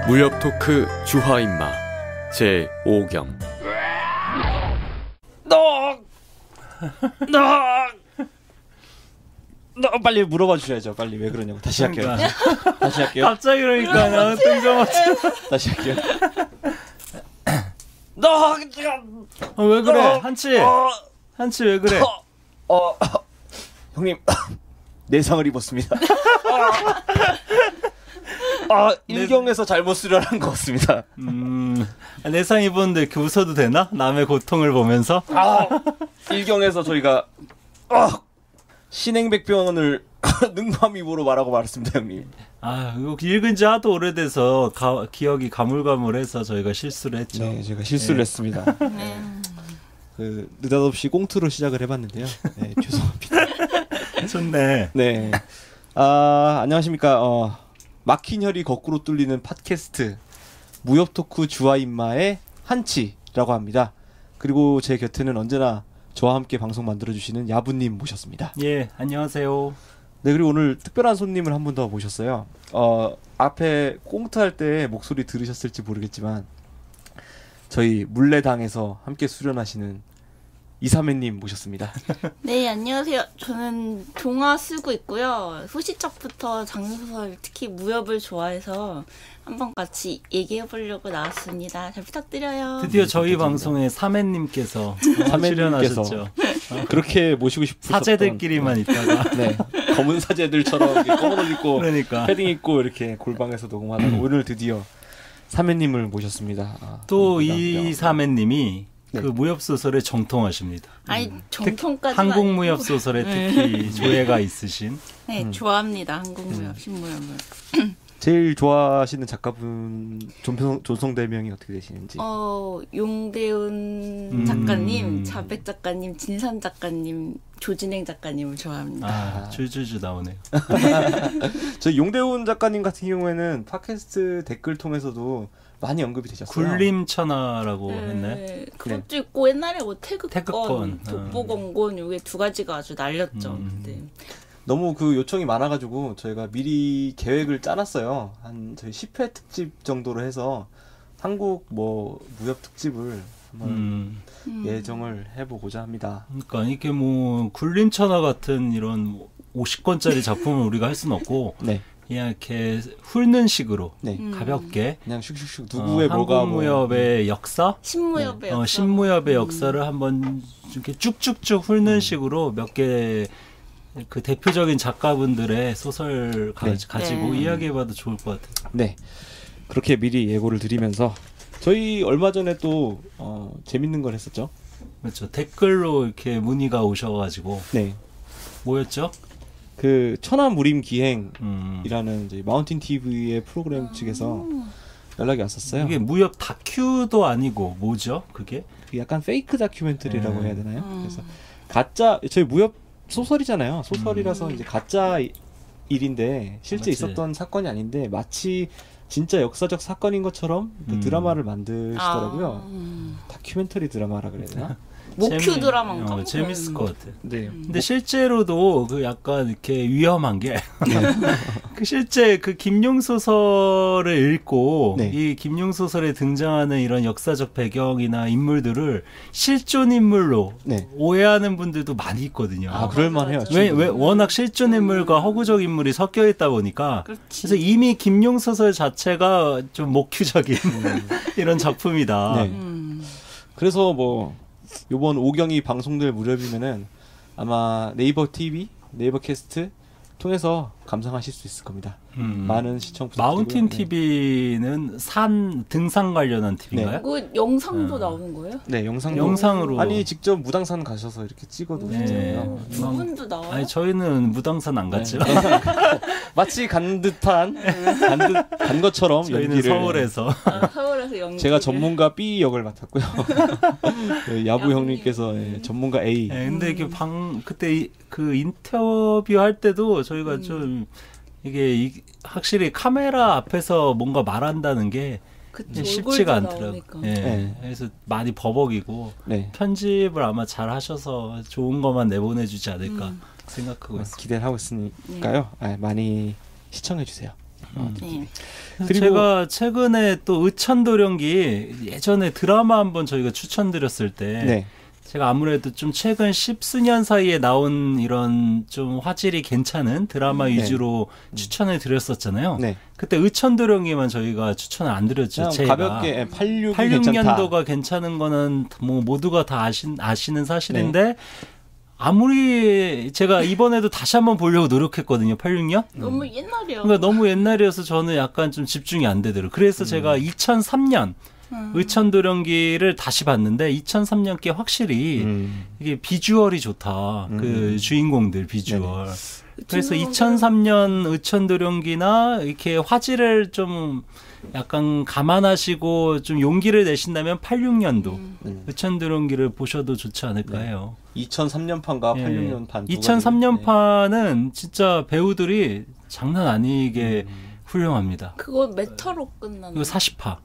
무협 토크 주화인마 제5경. 너 빨리 물어봐 주셔야죠. 빨리 왜 그러냐고. 다시 할게요. 다시 할게요. 갑자기 그러니까 나 뜬금없이 다시 할게요. 왜 그래? 한치 왜 그래? 형님 내상을 입었습니다. 일경에서 잘못 수련한 것 같습니다. 내상 입었는데 이렇게 웃어도 되나? 남의 고통을 보면서? 일경에서 저희가 신행백병을 능밤입으로 말하고 말았습니다, 형님. 이거 읽은 지 하도 오래돼서 기억이 가물가물해서 저희가 실수를 했죠. 네, 제가 실수를 했습니다. 느닷없이 꽁트로 시작을 해봤는데요. 네, 죄송합니다. 좋네. 네. 안녕하십니까. 막힌 혈이 거꾸로 뚫리는 팟캐스트 무협 토크 주화인마의 한치라고 합니다. 그리고 제 곁에는 언제나 저와 함께 방송 만들어주시는 야부님 모셨습니다. 예, 안녕하세요. 네, 그리고 오늘 특별한 손님을 한 분 더 모셨어요. 앞에 꽁트 할 때 목소리 들으셨을지 모르겠지만 저희 물레당에서 함께 수련하시는 이사매님 모셨습니다. 네, 안녕하세요. 저는 동화 쓰고 있고요. 후시적부터 장소설, 특히 무협을 좋아해서 한번 같이 얘기해보려고 나왔습니다. 잘 부탁드려요. 드디어 저희 방송에 사매님께서 출연하셨죠. 그렇게 모시고 싶으셨던 사제들끼리만 있다가 네, 검은 사제들처럼 검은 옷 입고 그러니까. 패딩 입고 이렇게 골방에서 녹음하다가 오늘 드디어 사매님을 모셨습니다. 또 이 사매님이 네. 그 무협 소설에 정통하십니다. 아니, 정통까지 한국 무협 소설에 특히 조예가 있으신. 네, 좋아합니다. 한국 무협, 신무협을. 제일 좋아하시는 작가분 존성대명이 어떻게 되시는지? 용대훈 작가님, 자백 작가님, 진산 작가님, 조진행 작가님을 좋아합니다. 줄줄줄 나오네요. 저 용대훈 작가님 같은 경우에는 팟캐스트 댓글 통해서도 많이 언급이 되셨어요. 굴림천하라고 했나요? 그것도 있고 옛날에 뭐 태극권, 태극권, 독보공곤 요게 두 가지가 아주 날렸죠. 네. 너무 그 요청이 많아가지고 저희가 미리 계획을 짜놨어요. 한 저희 10회 특집 정도로 해서 한국 뭐 무협 특집을 한번 예정을 해보고자 합니다. 그러니까 이게 뭐 굴림천하 같은 이런 50권짜리 작품을 우리가 할 수는 없고 네. 그냥 이렇게 훑는 식으로 네. 가볍게 그냥 슉슉슉 누구의 뭐가 한국 무협의 역사, 신무협의 역사, 신무협의 역사를 한번 이렇게 쭉쭉쭉 훑는 식으로 몇 개 그 대표적인 작가분들의 소설 가지고 이야기해봐도 좋을 것 같아요. 네, 그렇게 미리 예고를 드리면서 저희 얼마 전에 또 재밌는 걸 했었죠. 그렇죠. 댓글로 이렇게 문의가 오셔가지고 네, 뭐였죠? 그 천하무림 기행이라는 이제 마운틴 TV의 프로그램 측에서 연락이 왔었어요. 이게 무협 다큐도 아니고 뭐죠? 그게 약간 페이크 다큐멘터리라고 해야 되나요? 그래서 가짜 저희 무협 소설이잖아요. 소설이라서 이제 가짜 일인데 실제 맞지. 있었던 사건이 아닌데 마치 진짜 역사적 사건인 것처럼 그 드라마를 만드시더라고요. 다큐멘터리 드라마라 그래야 되나? 모큐 드라마인가? 재밌을 것 같아. 네. 근데 실제로도 그 약간 이렇게 위험한 게 그 실제 그 김용 소설을 읽고 네. 이 김용 소설에 등장하는 이런 역사적 배경이나 인물들을 실존 인물로 네. 오해하는 분들도 많이 있거든요. 그럴만해요. 왜 워낙 실존 인물과 허구적 인물이 섞여 있다 보니까 그래서 이미 김용 소설 자체가 좀 모큐적인 이런 작품이다. 네. 그래서 뭐 요번 5경이 방송될 무렵이면은 아마 네이버 TV, 네이버 캐스트 통해서 감상하실 수 있을 겁니다. 많은 시청 부탁드리고요. 마운틴 TV는 산 등산 관련한 TV인가요? 그 영상도 나오는 거예요? 네, 영상으로. 아니 직접 무당산 가셔서 이렇게 찍어도 되잖아요. 두 분도 나와요? 아니 저희는 무당산 안 갔죠. 마치 간 것처럼 저희는 연기를 서울에서 서울에서 연기. 제가 전문가 B 역을 맡았고요. 야부 형님께서 전문가 A. 근데 이게 그때 그 인터뷰 할 때도 저희가 좀 이게 확실히 카메라 앞에서 뭔가 말한다는 게 쉽지가 않더라고요. 그래서 많이 버벅이고 편집을 아마 잘 하셔서 좋은 것만 내보내주지 않을까 생각하고 있습니다. 기대를 하고 있으니까요. 많이 시청해 주세요. 네. 제가 최근에 또 의천도령기 예전에 드라마 한번 저희가 추천드렸을 때 네. 제가 아무래도 좀 최근 10수년 사이에 나온 이런 좀 화질이 괜찮은 드라마 위주로 추천을 드렸었잖아요. 네. 그때 의천도령기만 저희가 추천을 안 드렸죠. 제가 가볍게 86이 86년도가 괜찮은 거는 뭐 모두가 다 아시는 사실인데 아무리 제가 이번에도 다시 한번 보려고 노력했거든요. 86년. 너무 옛날이요. 그러니까 너무 옛날이어서 저는 약간 좀 집중이 안 되더라고요. 그래서 제가 2003년 의천도령기를 다시 봤는데 2003년께 확실히 이게 비주얼이 좋다. 그 주인공들 비주얼. 네네. 그래서 2003년 의천도령기나 이렇게 화질을 좀 약간 감안하시고 좀 용기를 내신다면 86년도 의천도령기를 보셔도 좋지 않을까 해요. 2003년판과 86년판. 2003년판은 진짜 배우들이 장난 아니게 훌륭합니다. 그거 메타로 끝나는. 이거 40화.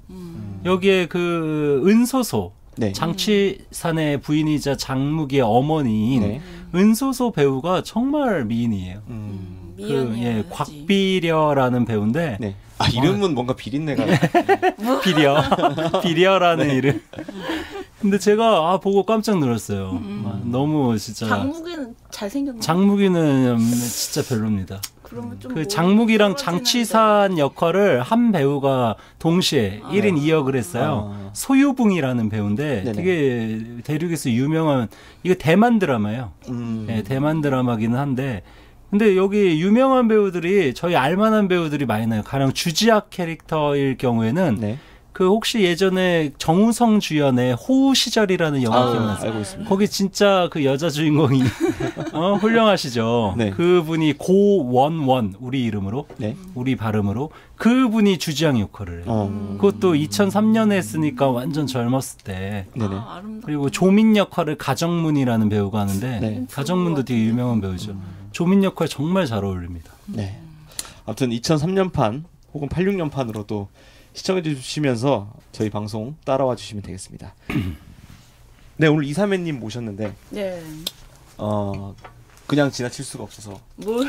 여기에 그 은소소. 네. 장치산의 부인이자 장무기의 어머니인 은소소 배우가 정말 미인이에요. 미연이에요. 곽비려라는 배우인데 네. 아, 이름은 뭔가 비린내가 비려라는 이름. 근데 제가 보고 깜짝 놀랐어요. 너무 진짜 장무기는 잘생겼나? 장무기는 진짜 별로입니다. 그러면 좀 그 장무기랑 장치산 역할을 한 배우가 동시에 1인 2역을 했어요. 소유붕이라는 배우인데 네네. 되게 대륙에서 유명한 이거 대만 드라마예요. 네, 대만 드라마기는 한데 근데 여기 유명한 배우들이 저희 알만한 배우들이 많이 나요. 가령 주지학 캐릭터일 경우에는 네. 그 혹시 예전에 정우성 주연의 호우 시절이라는 영화 기억나세요? 알고 있습니다. 거기 진짜 그 여자 주인공이 훌륭하시죠. 네. 그분이 고원원 우리 이름으로 네. 우리 발음으로 그분이 주지양 역할을 해요. 그것도 2003년에 했으니까 완전 젊었을 때. 네네. 그리고 조민 역할을 가정문이라는 배우가 하는데 네. 가정문도 되게 유명한 배우죠. 조민 역할 정말 잘 어울립니다. 네. 아무튼 2003년판 혹은 86년판으로도 시청해 주시면서 저희 방송 따라와 주시면 되겠습니다. 네, 오늘 이사매님 모셨는데 네. 그냥 지나칠 수가 없어서 뭘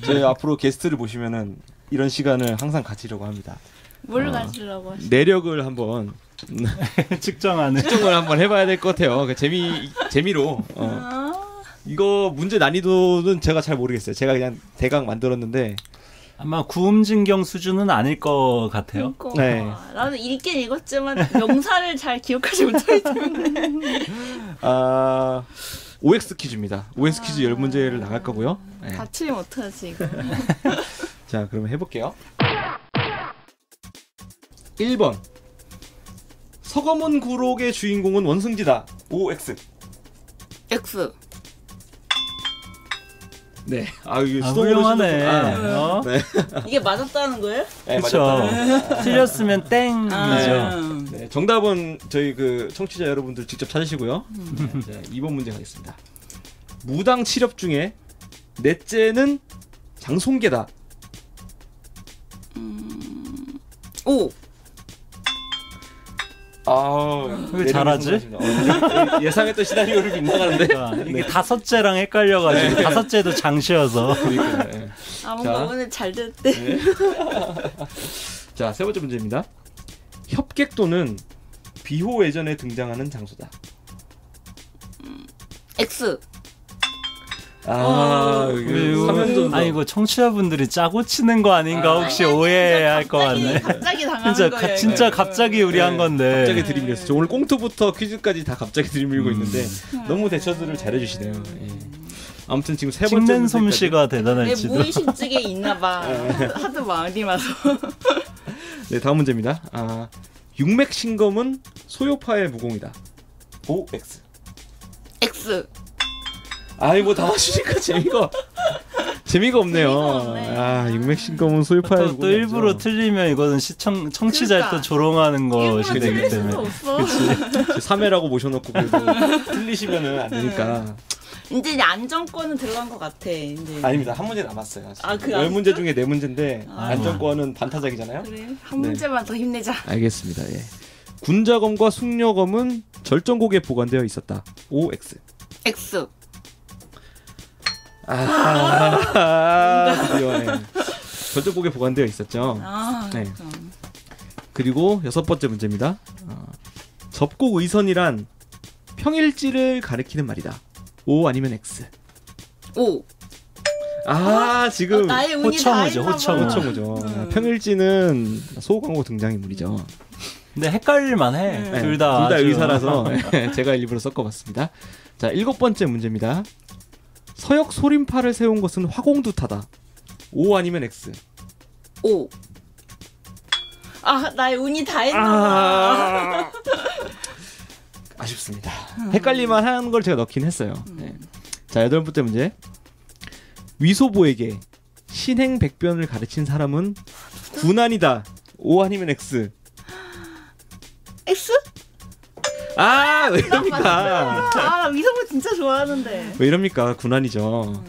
저희 앞으로 게스트를 모시면은 이런 시간을 항상 가지려고 합니다. 뭘 가지려고 하시? 내력을 한번 측정을 한번 해봐야 될 것 같아요. 재미로 이거 문제 난이도는 제가 잘 모르겠어요. 제가 그냥 대강 만들었는데 아마 구음진경 수준은 아닐 것 같아요. 그러니까. 네. 나는 읽긴 읽었지만 명사를 잘 기억하지 못하기 때문에. OX 퀴즈입니다. OX 퀴즈 10문제를 나갈 거고요. 네. 같이 못하지 이거. 자, 그러면 해볼게요. 1번 서거문 구록의 주인공은 원승지다. OX. X. 네. 이게 훌륭하네. 네. 이게 맞았다는 거예요? 네, 그렇죠. 맞았다. 틀렸으면 땡이죠. 네, 정답은 저희 그 청취자 여러분들 직접 찾으시고요. 자, 2번 문제 가겠습니다. 무당 칠협 중에 넷째는 장송계다. 오. 왜 잘하지? 예상했던 시나리오를 빗나가는데 이게 다섯째랑 헷갈려가지고 다섯째도 장시여서. 네. 뭔가 오늘 잘 됐대. 네. 자, 세 번째 문제입니다. 협객도는 비호 외전에 등장하는 장소다. X. 이거 청취자분들이 짜고 치는 거 아닌가 혹시 오해할 것 같네. 갑자기 당하는 거예요. 진짜 갑자기 우리 한 건데. 갑자기 들이밀었어요. 오늘 꽁트부터 퀴즈까지 다 갑자기 들이밀고 있는데 너무 대처들을 잘해주시네요. 예. 아무튼 지금 세 번째 찍는 솜씨가 대단할지도. 무의식적에 있나봐. 하도 많이 와서. 네, 다음 문제입니다. 육맥신검은 소요파의 무공이다. OX. X. 뭐 다 맞추니까 재미가 없네요. 육맥신검은 소유파의 무공이죠. 또 일부러 틀리면 이거는 청취자를 또 조롱하는 것이 되기 때문에. 그치. 3회라고 모셔놓고 그래도 틀리시면은 안 되니까. 이제 안정권은 들어간 것 같아. 이제. 아닙니다. 한 문제 남았어요. 그 10문제 중에 4문제인데 안정권은 반타작이잖아요. 그래. 한 문제만 더 힘내자. 알겠습니다. 예. 군자검과 숙녀검은 절정곡에 보관되어 있었다. OX. X. 드디어. 절도복에 보관되어 있었죠. 네. 그리고 6번째 문제입니다. 접고 의선이란 평일지를 가리키는 말이다. O 아니면 X? O. 지금 나의 운이 호청우죠. 호청우죠. 평일지는 소광고 등장인물이죠. 근데 헷갈릴만해. 네, 둘 다 의사라서 제가 일부러 섞어봤습니다. 자, 7번째 문제입니다. 서역 소림파를 세운 것은 화공두타다. O 아니면 X? O. 나의 운이 다 했나봐. 아쉽습니다. 헷갈릴만 한 걸 제가 넣긴 했어요. 네. 자, 8번째 문제. 위소보에게 신행백변을 가르친 사람은 군안이다. O 아니면 X? X? 왜 이럽니까? 나 위소보 진짜 좋아하는데. 왜 이럽니까? 군안이죠.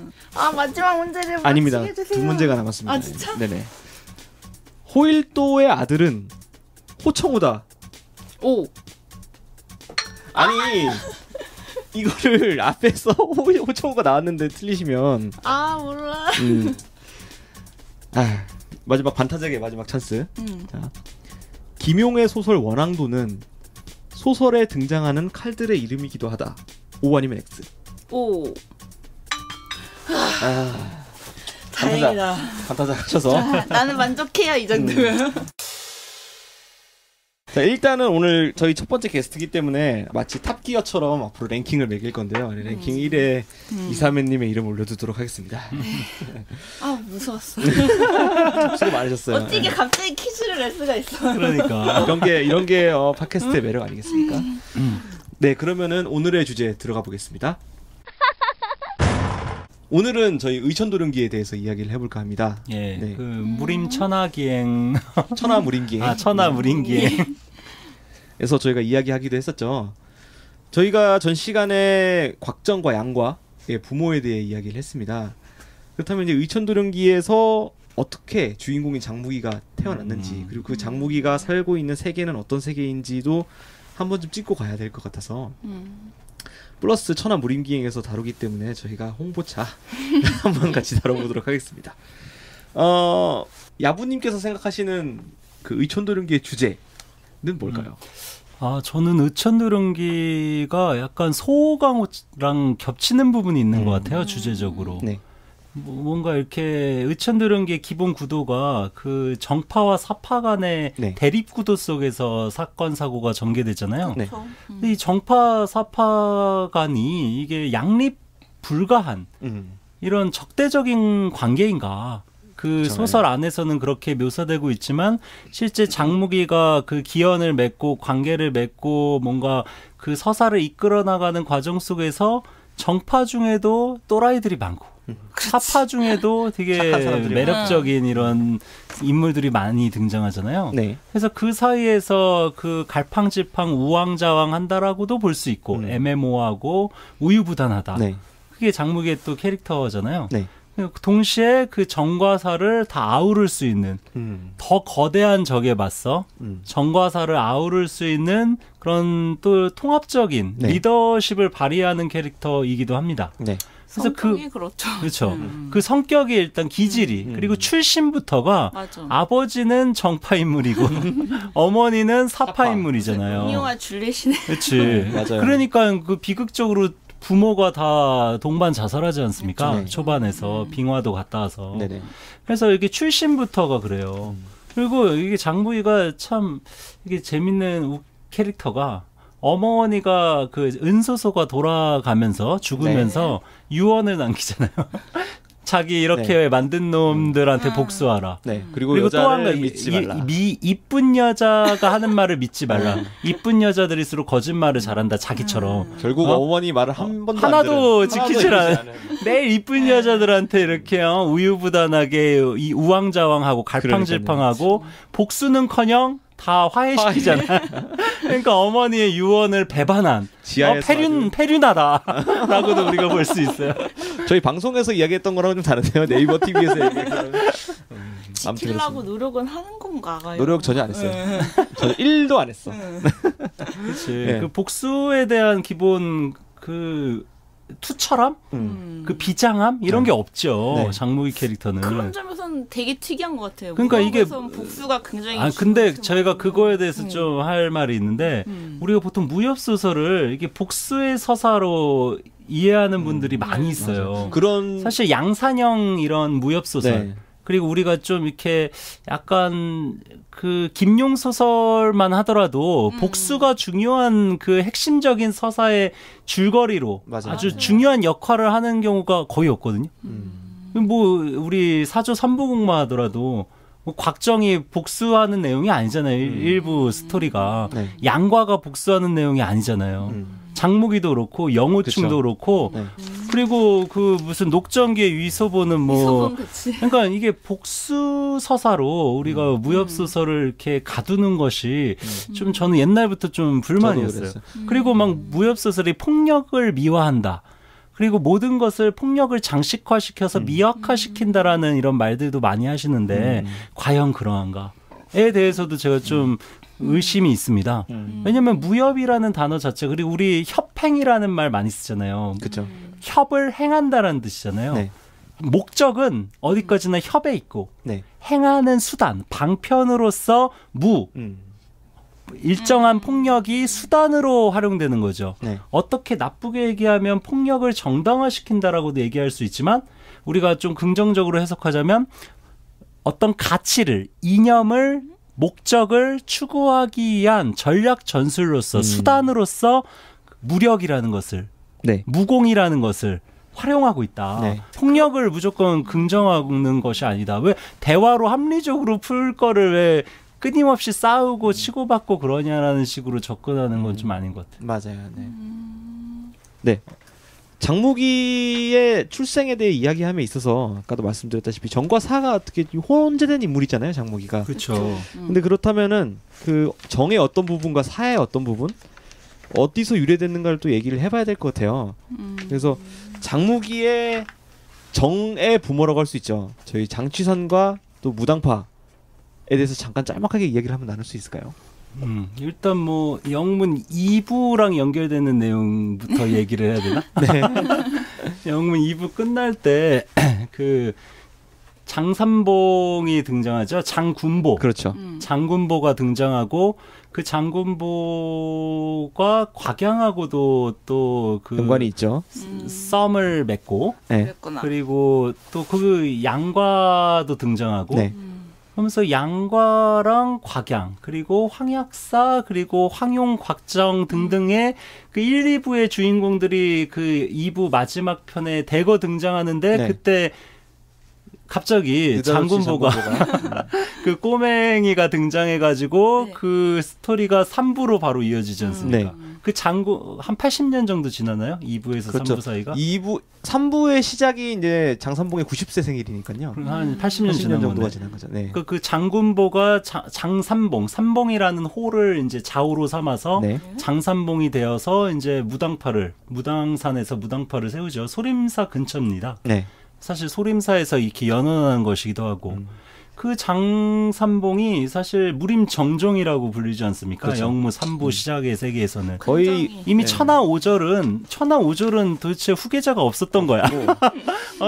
마지막 문제를 아닙니다. 맞히게 해주세요. 2문제가 남았습니다. 진짜? 네네. 호일도의 아들은 호청우다. O. 아니 이거를 앞에서 호청우가 나왔는데 틀리시면 몰라. 마지막 반타작의 마지막 찬스. 자, 김용의 소설 원앙도는 소설에 등장하는 칼들의 이름이기도 하다. O 아니면 X? O. 다행이다. 반타작 하셔서 나는 만족해요, 이 정도면. 자, 일단은 오늘 저희 첫 번째 게스트이기 때문에 마치 탑기어처럼 앞으로 랭킹을 매길 건데요. 랭킹 1에 이사매님의 이름 올려두도록 하겠습니다. 무서웠어. 수고 많으셨어요. 어떻게 갑자기 퀴즈를 낼 수가 있어. 그러니까. 이런 게 팟캐스트의 매력 아니겠습니까? 네, 그러면은 오늘의 주제 들어가 보겠습니다. 오늘은 저희 의천도령기에 대해서 이야기를 해볼까 합니다. 예, 네. 그 무림 천하기행, 천하무림기행. 천하무림기행. 에서 저희가 이야기하기도 했었죠. 저희가 전 시간에 곽정과 양과의 부모에 대해 이야기를 했습니다. 그렇다면 이제 의천도령기에서 어떻게 주인공인 장무기가 태어났는지, 그리고 그 장무기가 살고 있는 세계는 어떤 세계인지도 한 번쯤 찍고 가야 될 것 같아서 플러스 천하무림기행에서 다루기 때문에 저희가 홍보차 한번 같이 다뤄보도록 하겠습니다. 야부님께서 생각하시는 그 의천도령기의 주제는 뭘까요? 저는 의천도령기가 약간 소호강호랑 겹치는 부분이 있는 것 같아요, 주제적으로. 네. 뭔가 이렇게 의천도령기의 기본 구도가 그 정파와 사파 간의 대립 구도 속에서 사건 사고가 전개되잖아요. 네. 근데 이 정파 사파 간이 이게 양립 불가한 이런 적대적인 관계인가? 그 소설 안에서는 그렇게 묘사되고 있지만 실제 장무기가 그 기연을 맺고 관계를 맺고 뭔가 그 서사를 이끌어 나가는 과정 속에서 정파 중에도 또라이들이 많고 사파 중에도 되게 매력적인 이런 인물들이 많이 등장하잖아요. 네. 그래서 그 사이에서 그 갈팡질팡 우왕좌왕 한다라고도 볼 수 있고 애매모호하고 우유부단하다. 네. 그게 장무기의 또 캐릭터잖아요. 네. 동시에 그 정과 사를 다 아우를 수 있는 더 거대한 적에 맞서 정과 사를 아우를 수 있는 그런 또 통합적인 리더십을 발휘하는 캐릭터이기도 합니다. 네. 그래서 성격이 그렇죠. 그 성격이 일단 기질이 그리고 출신부터가 아버지는 정파 인물이고 어머니는 사파 인물이잖아요. 로미오와 줄리엣이네. 그렇지. 맞아요. 그러니까 그 비극적으로 부모가 다 동반 자살하지 않습니까? 네. 초반에서 빙화도 갔다 와서. 네네. 그래서 이게 출신부터가 그래요. 그리고 이게 장무기가 참 이게 재밌는 캐릭터가 어머니가 그 은소소가 돌아가면서 죽으면서 유언을 남기잖아요. 자기 이렇게 만든 놈들한테 복수하라. 네. 그리고 또 한 가지 믿지 말라. 이쁜 여자가 하는 말을 믿지 말라. 이쁜 여자들일수록 거짓말을 잘한다. 자기처럼. 결국 어머니 말을 한 번도 하나도 지키질 않아. 매일 이쁜 여자들한테 이렇게 우유부단하게 이 우왕좌왕하고 갈팡질팡하고 복수는커녕 다 화해시키잖아. 그러니까 어머니의 유언을 배반한 페륜하다라고도 우리가 볼 수 있어요. 저희 방송에서 이야기했던 거랑 좀 다른데요. 네이버 TV에서 얘기했던 지키려고 노력은 하는 건가요? 노력 전혀 안 했어요. 저는 1도 안 했어. 그렇지. 그 복수에 대한 기본 그 투철함, 그 비장함 이런 게 없죠. 네. 장무기 캐릭터는. 그런 점에서는 되게 특이한 것 같아요. 그러니까 이게 복수가 굉장히. 근데 저희가 그거에 대해서 좀 할 말이 있는데 우리가 보통 무협 소설을 이게 복수의 서사로 이해하는 분들이 많이 있어요. 맞아요. 그런 사실 양산형 이런 무협 소설. 네. 그리고 우리가 좀 이렇게 약간 그 김용 소설만 하더라도 복수가 중요한 그 핵심적인 서사의 줄거리로 맞아요. 아주 중요한 역할을 하는 경우가 거의 없거든요. 뭐 우리 사조 삼부공만 하더라도 뭐 곽정이 복수하는 내용이 아니잖아요. 일부 스토리가 네. 양과가 복수하는 내용이 아니잖아요. 장무기도 그렇고 영호충도 그쵸. 그렇고 네. 그리고 그 무슨 녹정기의 위소보는 뭐 그러니까 이게 복수 서사로 우리가 무협 소설을 이렇게 가두는 것이 좀 저는 옛날부터 좀 불만이었어요. 그리고 막 무협 소설이 폭력을 미화한다. 그리고 모든 것을 폭력을 장식화시켜서 미학화시킨다라는 이런 말들도 많이 하시는데 과연 그러한가에 대해서도 제가 좀 의심이 있습니다. 왜냐하면 무협이라는 단어 자체 그리고 우리 협행이라는 말 많이 쓰잖아요. 그렇죠. 협을 행한다라는 뜻이잖아요. 네. 목적은 어디까지나 협에 있고 네. 행하는 수단, 방편으로서 일정한 폭력이 수단으로 활용되는 거죠. 네. 어떻게 나쁘게 얘기하면 폭력을 정당화시킨다라고도 얘기할 수 있지만 우리가 좀 긍정적으로 해석하자면 어떤 가치를, 이념을, 목적을 추구하기 위한 전략 전술로서 수단으로서 무력이라는 것을 네. 무공이라는 것을 활용하고 있다. 네. 폭력을 무조건 긍정하는 것이 아니다. 왜 대화로 합리적으로 풀 거를 왜 끊임없이 싸우고 치고받고 그러냐라는 식으로 접근하는 건 좀 아닌 것 같아요. 맞아요. 네. 네. 장무기의 출생에 대해 이야기함에 있어서 아까도 말씀드렸다시피 정과 사가 어떻게 혼재된 인물이잖아요, 장무기가. 그렇죠. 근데 그렇다면은 그 정의 어떤 부분과 사의 어떤 부분 어디서 유래됐는가를 또 얘기를 해봐야 될 것 같아요. 그래서 장무기의 정의 부모라고 할 수 있죠. 저희 장취선과 또 무당파에 대해서 잠깐 짤막하게 이야기를 한번 나눌 수 있을까요? 일단 뭐 영문 2부랑 연결되는 내용부터 얘기를 해야 되나? 네. 영문 2부 끝날 때 그 장삼봉이 등장하죠. 장군보. 그렇죠. 장군보가 등장하고 그 장군보가 곽양하고도 또 그 연관이 있죠. 썸을 맺고 네. 그랬구나. 그리고 또 그 양과도 등장하고 네. 그러면서 양과랑 곽양 그리고 황약사 그리고 황용 곽정 등등의 그 1, 2부의 주인공들이 그 2부 마지막 편에 대거 등장하는데 네. 그때 갑자기 장군보가 그 꼬맹이가 등장해가지고 네. 그 스토리가 3부로 바로 이어지지 않습니까? 네. 그 장군 한 80년 정도 지나나요? 2부에서 그렇죠. 3부 사이가? 2부 3부의 시작이 이제 장삼봉의 90세 생일이니까요. 한 80년 80년 지난 정도가 거네. 지난 거죠. 네. 그 장군보가 장삼봉, 삼봉이라는 호를 이제 좌우로 삼아서 네. 장삼봉이 되어서 이제 무당산에서 무당파를 세우죠. 소림사 근처입니다. 네. 사실 소림사에서 이렇게 연원하는 것이기도 하고 그 장삼봉이 사실 무림정종이라고 불리지 않습니까? 그렇죠. 영무 3부 시작의 세계에서는 거의 이미 네. 천하오절은 도대체 후계자가 없었던 거야.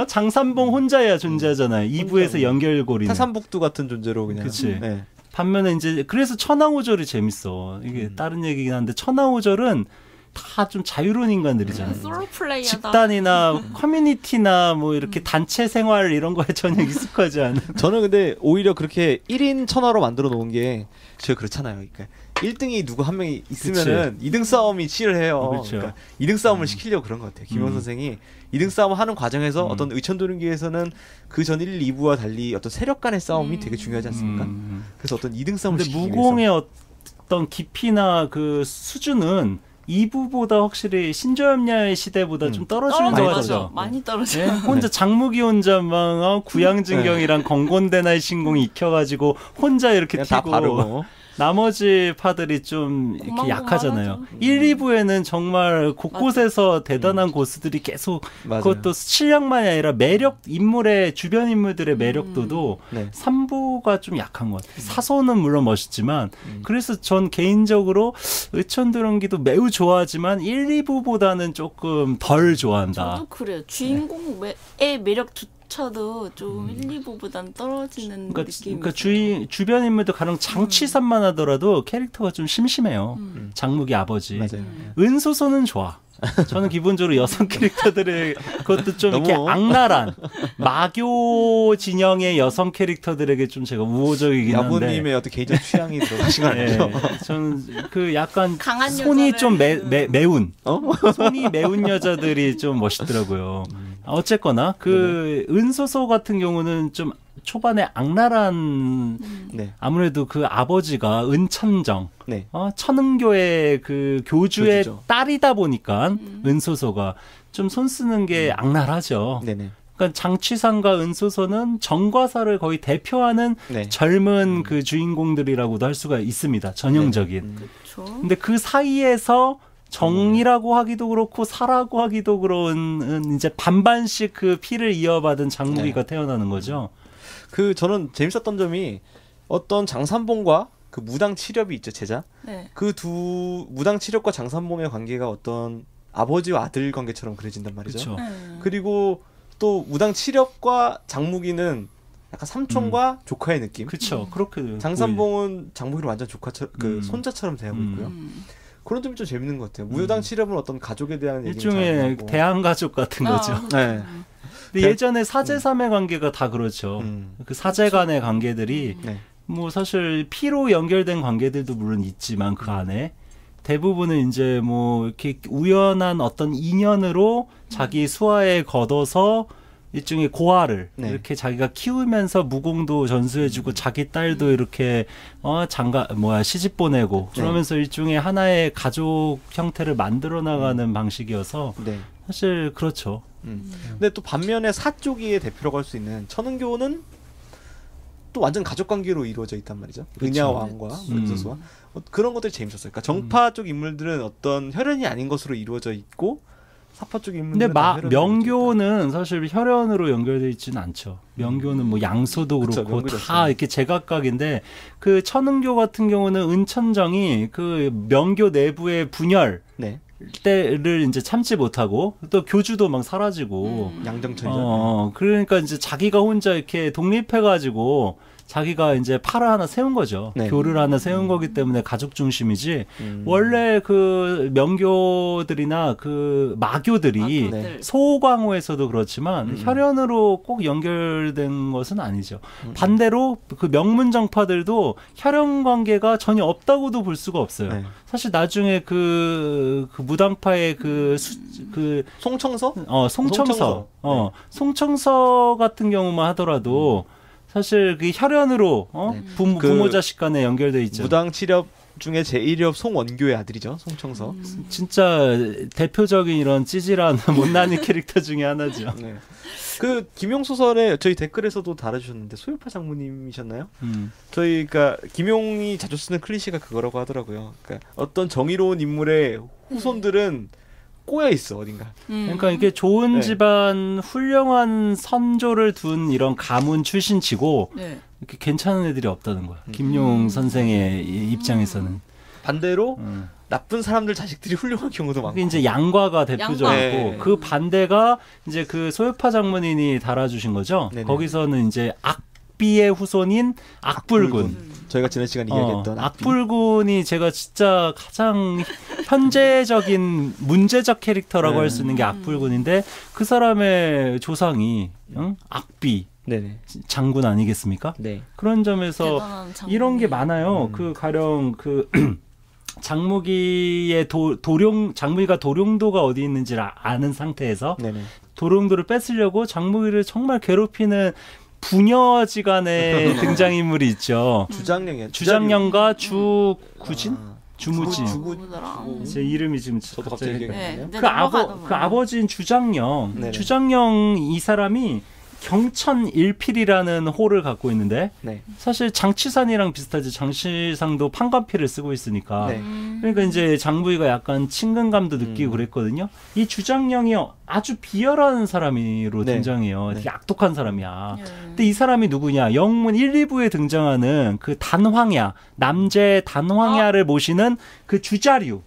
장삼봉 혼자야 존재하잖아요. 2부에서 연결고리는. 타산북두 같은 존재로 그냥. 그치. 네. 반면에 이제 그래서 천하오절이 재밌어. 이게 다른 얘기긴 한데 천하오절은 다 좀 자유로운 인간들이잖아요. 솔로 플레이하다. 집단이나 커뮤니티나 뭐 이렇게 단체 생활 이런 거에 전혀 익숙하지 않은. 저는 근데 오히려 그렇게 1인 천하로 만들어 놓은 게 제가 그렇잖아요. 그러니까 1등이 누구 한 명이 있으면은 2등 싸움이 치열해요. 그렇죠. 그러니까 2등 싸움을 시키려고 그런 것 같아요. 김원 선생이 2등 싸움 하는 과정에서 어떤 의천도령기에서는 그 전 1, 2부와 달리 어떤 세력 간의 싸움이 되게 중요하지 않습니까? 그래서 어떤 2등 싸움을 근데 시키기 무공의 위해서. 어떤 깊이나 그 수준은 2부보다 확실히 신조염야의 시대보다 좀 떨어지는 것 떨어져. 같죠. 많이 떨어져. 네? 혼자 장무기 혼자 막 구양진경이랑 건곤대나의 신공이 익혀가지고 혼자 이렇게 그냥 다 튀고 바르고. 나머지 파들이 좀 이렇게 약하잖아요. 고만고만하죠. 1, 2부에는 정말 곳곳에서 대단한 고수들이 계속 맞아요. 그것도 실력만이 아니라 매력 인물의 주변 인물들의 매력도도 네. 3부가 좀 약한 것 같아요. 사소는 물론 멋있지만 그래서 전 개인적으로 의천두렁기도 매우 좋아하지만 1, 2부보다는 조금 덜 좋아한다. 저도 그래요. 주인공의 매력조차도 좀 1, 2부보단 떨어지는 느낌이. 그러니까 주변 인물도 가령 장취산만 하더라도 캐릭터가 좀 심심해요. 장무기 아버지. 맞아요. 은소소는 좋아. 저는 기본적으로 여성 캐릭터들의 그것도 좀 이렇게 악랄한 마교 진영의 여성 캐릭터들에게 좀 제가 우호적이긴 한데. 야부님의 어떤 개인적 취향이 들어가신 거 아니죠? 저는 그 약간 강한 손이 여자를- 좀 매운 손이 매운 여자들이 좀 멋있더라고요. 어쨌거나 그 은소소 같은 경우는 좀 초반에 악랄한 네. 아무래도 그 아버지가 은천정 네. 천은교의 그 교주의 교주죠. 딸이다 보니까 은소소가 좀 손 쓰는 게 악랄하죠. 네네. 그러니까 장취상과 은소소는 정과사를 거의 대표하는 네. 젊은 그 주인공들이라고도 할 수가 있습니다. 전형적인. 그렇죠. 근데 그 사이에서 정이라고 하기도 그렇고 사라고 하기도 그런 이제 반반씩 그 피를 이어받은 장무기가 태어나는 거죠. 그 저는 재밌었던 점이 어떤 장산봉과 그 무당 칠협이 있죠, 제자. 네. 그 두 무당 칠협과 장산봉의 관계가 어떤 아버지와 아들 관계처럼 그려진단 말이죠. 그렇죠. 그리고 또 무당 칠협과 장무기는 약간 삼촌과 조카의 느낌. 그렇죠. 그렇게 장산봉은 장무기를 완전 조카처럼 그 음. 손자처럼 대하고 있고요. 음. 그런 점이 좀 재밌는 것 같아요. 무당 칠협은 어떤 가족에 대한 얘기를 잘 일종의 하고. 대한 가족 같은 거죠. 네. 근데 예전에 사제삼의 관계가 다 그렇죠. 그 그 사제 간의 관계들이 네. 뭐 사실 피로 연결된 관계들도 물론 있지만 그 안에 대부분은 이제 뭐 이렇게 우연한 어떤 인연으로 자기 수하에 걷어서 일종의 고아를 네. 이렇게 자기가 키우면서 무공도 전수해주고 자기 딸도 이렇게 시집 보내고 네. 그러면서 일종의 하나의 가족 형태를 만들어 나가는 방식이어서 네. 사실 그렇죠. 근데 또 반면에 사쪽의 대표라고 할 수 있는 천은교는 또 완전 가족 관계로 이루어져 있단 말이죠. 그쵸. 은야왕과 은소수와 그런 것들이 재밌었어요. 그러니까 정파 쪽 인물들은 어떤 혈연이 아닌 것으로 이루어져 있고 사파 쪽 근데 인물들은 다 혈연으로 이루어져 명교는 사실 혈연으로 연결되어 있지는 않죠. 명교는 뭐 양수도 그쵸, 그렇고 명교도 다 이렇게 제각각인데 그 천은교 같은 경우는 은천정이 그 명교 내부의 분열 있다. 네. 때를 이제 참지 못하고 또 교주도 막 사라지고 양정천이죠. 그러니까 이제 자기가 혼자 이렇게 독립해가지고 자기가 이제 팔을 하나 세운 거죠. 네. 교를 하나 세운 거기 때문에 가족 중심이지. 원래 그 명교들이나 그 마교들이 네. 소광호에서도 그렇지만 혈연으로 꼭 연결된 것은 아니죠. 반대로 그 명문정파들도 혈연 관계가 전혀 없다고도 볼 수가 없어요. 네. 사실 나중에 그 무당파의 그 송청서? 송청서. 송청서 같은 경우만 하더라도 사실 그 혈연으로 네. 부모 자식 간에 연결돼 있죠. 무당 칠협 중에 제1협 송원교의 아들이죠. 송청서. 진짜 대표적인 이런 찌질한 못난이 캐릭터 중에 하나죠. 네. 그 김용 소설에 저희 댓글에서도 달아주셨는데 소유파 장모님이셨나요? 저희가 김용이 자주 쓰는 클리셰가 그거라고 하더라고요. 그러니까 어떤 정의로운 인물의 후손들은 꼬여 있어 어딘가. 그러니까 이게 좋은 네. 집안 훌륭한 선조를 둔 이런 가문 출신치고 네. 이렇게 괜찮은 애들이 없다는 거야. 김용 선생의 입장에서는. 반대로 나쁜 사람들 자식들이 훌륭한 경우도 많고. 그게 이제 양과가 대표적이고 네. 그 반대가 이제 그 소유파 장모님이 달아주신 거죠. 네네. 거기서는 이제 악비의 후손인 악불군. 저희가 지난 시간에 이야기했던 악불군이 제가 진짜 가장 현재적인 문제적 캐릭터라고 네. 할 수 있는 게 악불군인데 그 사람의 조상이 악비 네네. 장군 아니겠습니까? 네. 그런 점에서 대단한 장군이. 이런 게 많아요. 그 가령 그 장무기의 장무기가 도룡도가 어디 있는지를 아는 상태에서 네네. 도룡도를 뺏으려고 장무기를 정말 괴롭히는 부녀지간의 등장인물이 있죠. 주장령과 주구진? 주무진. 제 이름이 지금 저도 갑자기 기억이 안 나네요. 그 아버지인 주장령. 네네. 주장령 이 사람이 경천 일필이라는 호를 갖고 있는데 네. 사실 장치산이랑 비슷하지. 장치산도 판관필을 쓰고 있으니까. 네. 그러니까 이제 장부위가 약간 친근감도 느끼고 그랬거든요. 이 주장령이 아주 비열한 사람으로 네. 등장해요. 되게 네. 악독한 사람이야. 근데 이 사람이 누구냐? 영문 1, 2부에 등장하는 그 단황야, 남제 단황야를 모시는 그 주자류.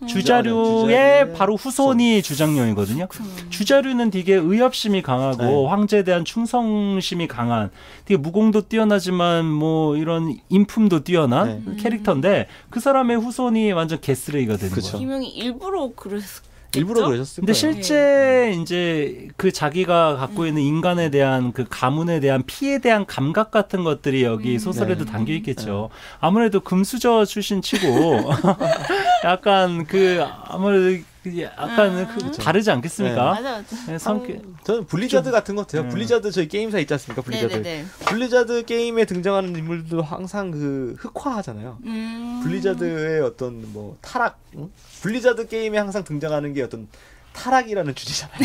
주자류의 바로 후손이 주장령이거든요. 주자류는 되게 의협심이 강하고 네. 황제에 대한 충성심이 강한 되게 무공도 뛰어나지만 뭐 이런 인품도 뛰어난 캐릭터인데 그 사람의 후손이 완전 개쓰레기가 되는 그쵸. 거예요. 김영이 일부러 일부러 그러셨을 근데 거예요. 실제 이제 그 자기가 갖고 있는 인간에 대한 그 가문에 대한 피에 대한 감각 같은 것들이 여기 소설에도 네. 담겨 있겠죠. 아무래도 금수저 출신 치고 약간 그 아무래도 약간 그 다르지 않겠습니까? 맞아. 네, 성격 저는 블리자드 같은 것 같아요. 블리자드 저희 게임사 있지 않습니까? 블리자드. 네네네. 블리자드 게임에 등장하는 인물들도 항상 그 흑화하잖아요. 블리자드의 어떤 뭐 타락, 블리자드 게임에 항상 등장하는 게 어떤 타락이라는 주제잖아요.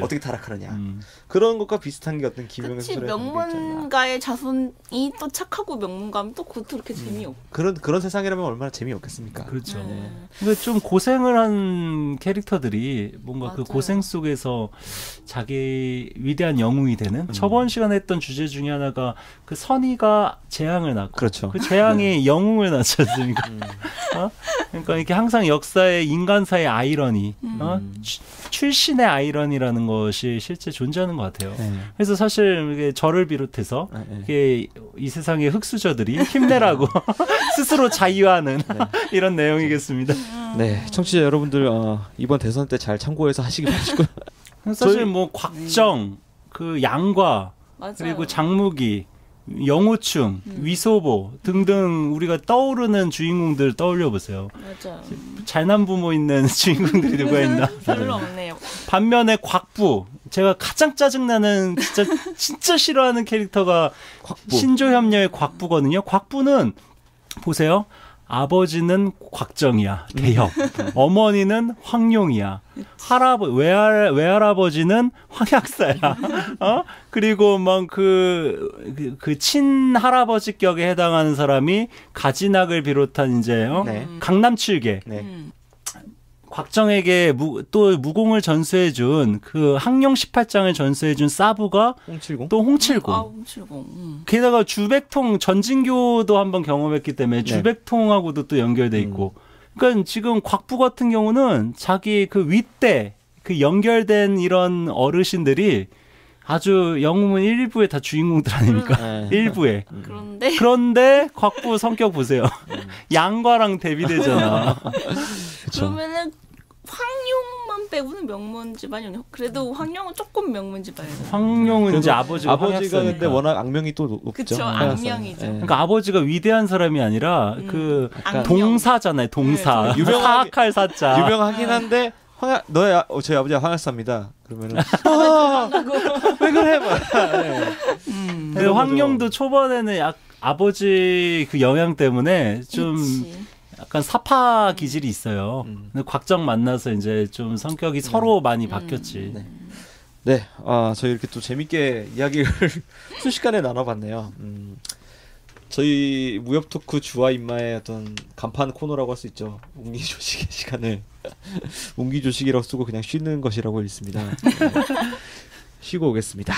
어떻게 타락하느냐. 그런 것과 비슷한 게 어떤 김용현 그치, 소설에 담겨 있지 않나. 명문가의 자손이 또 착하고 명문가면 또 그것도 그렇게 재미없고. 그런 세상이라면 얼마나 재미없겠습니까? 그렇죠. 근데 좀 고생을 한 캐릭터들이 뭔가 그 맞아요. 고생 속에서 자기 위대한 영웅이 되는 저번 시간에 했던 주제 중에 하나가 그 선의가 재앙을 낳고 그렇죠. 그 재앙이 영웅을 낳지 않습니까? 그러니까 이렇게 항상 역사의 인간사의 아이러니, 출신의 아이러니라는 것이 실제 존재하는 것 같아요. 네. 그래서 사실 이게 저를 비롯해서 네. 이게 이 세상의 흑수저들이 힘내라고 스스로 자유하는 이런 내용이겠습니다. 네, 청취자 여러분들 이번 대선 때 잘 참고해서 하시기 바라시고요. 사실 뭐 곽정, 그 양과 맞아요. 그리고 장무기, 영호충, 위소보 등등 우리가 떠오르는 주인공들 떠올려 보세요. 맞아. 잘난 부모 있는 주인공들이 누가 있나? 별로 없네요. 반면에 곽부, 제가 가장 짜증나는 진짜 싫어하는 캐릭터가 신조협녀의 곽부거든요. 곽부는 보세요. 아버지는 곽정이야, 대협. 어머니는 황룡이야. 외할아버지는 황약사야. 그리고 막 그 친할아버지 격에 해당하는 사람이 가진학을 비롯한 이제 네. 강남칠계. 네. 곽정에게 또 무공을 전수해준 그 항룡 18장을 전수해준 사부가 홍칠공. 또 홍칠공. 홍칠공. 게다가 주백통 전진교도 한번 경험했기 때문에 주백통하고도 또 연결돼 있고. 그러니까 지금 곽부 같은 경우는 자기 그 윗대 그 연결된 이런 어르신들이 아주 영웅은 1부에 다 주인공들 아닙니까? 1부에. 그런데 곽부 성격 보세요. 양과랑 대비되잖아. 그러면은 황룡만 빼고는 명문 집안이요. 그래도 황룡은 조금 명문 집안이에요. 황룡은 이제 아버지가 황약사니까. 근데 워낙 악명이 또 높죠. 그쵸, 악명이죠. 그러니까 아버지가 위대한 사람이 아니라 그 악명. 동사잖아요. 동사. 네, 사악할 사자. 유명하긴 한데 저희 아버지가 황약사입니다. 그러면은 왜 그래? 근데 황룡도 초반에는 아버지 그 영향 때문에 좀 약간 사파 기질이 있어요. 근데 곽정 만나서 이제 좀 성격이 서로 많이 바뀌었지. 네, 저희 이렇게 또 재밌게 이야기를 순식간에 나눠봤네요. 저희 무협 토크 주와 인마의 어떤 간판 코너라고 할 수 있죠. 웅기조식의 시간을 웅기조식이라고 쓰고 그냥 쉬는 것이라고 읽습니다. 네. 쉬고 오겠습니다.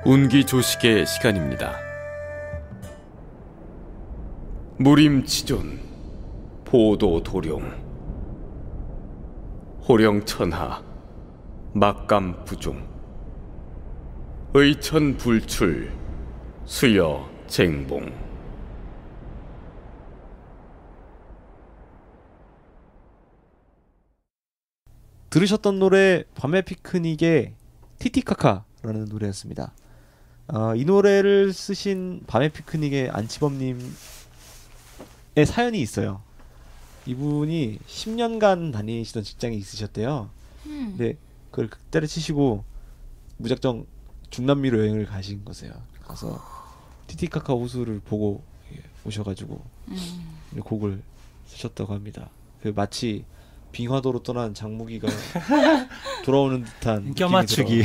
운기조식의 시간입니다. 무림치존 보도도룡 호령천하 막감부종 의천불출 수여쟁봉. 들으셨던 노래 밤의 피크닉의 티티카카라는 노래였습니다. 이 노래를 쓰신 밤의 피크닉의 안치범님의 사연이 있어요. 이분이 10년간 다니시던 직장이 있으셨대요. 근데 그걸 때려치시고 무작정 중남미로 여행을 가신 거세요. 가서 티티카카 호수를 보고 오셔가지고 곡을 쓰셨다고 합니다. 그 마치 빙하도로 떠난 장무기가 돌아오는 듯한 껴맞추기.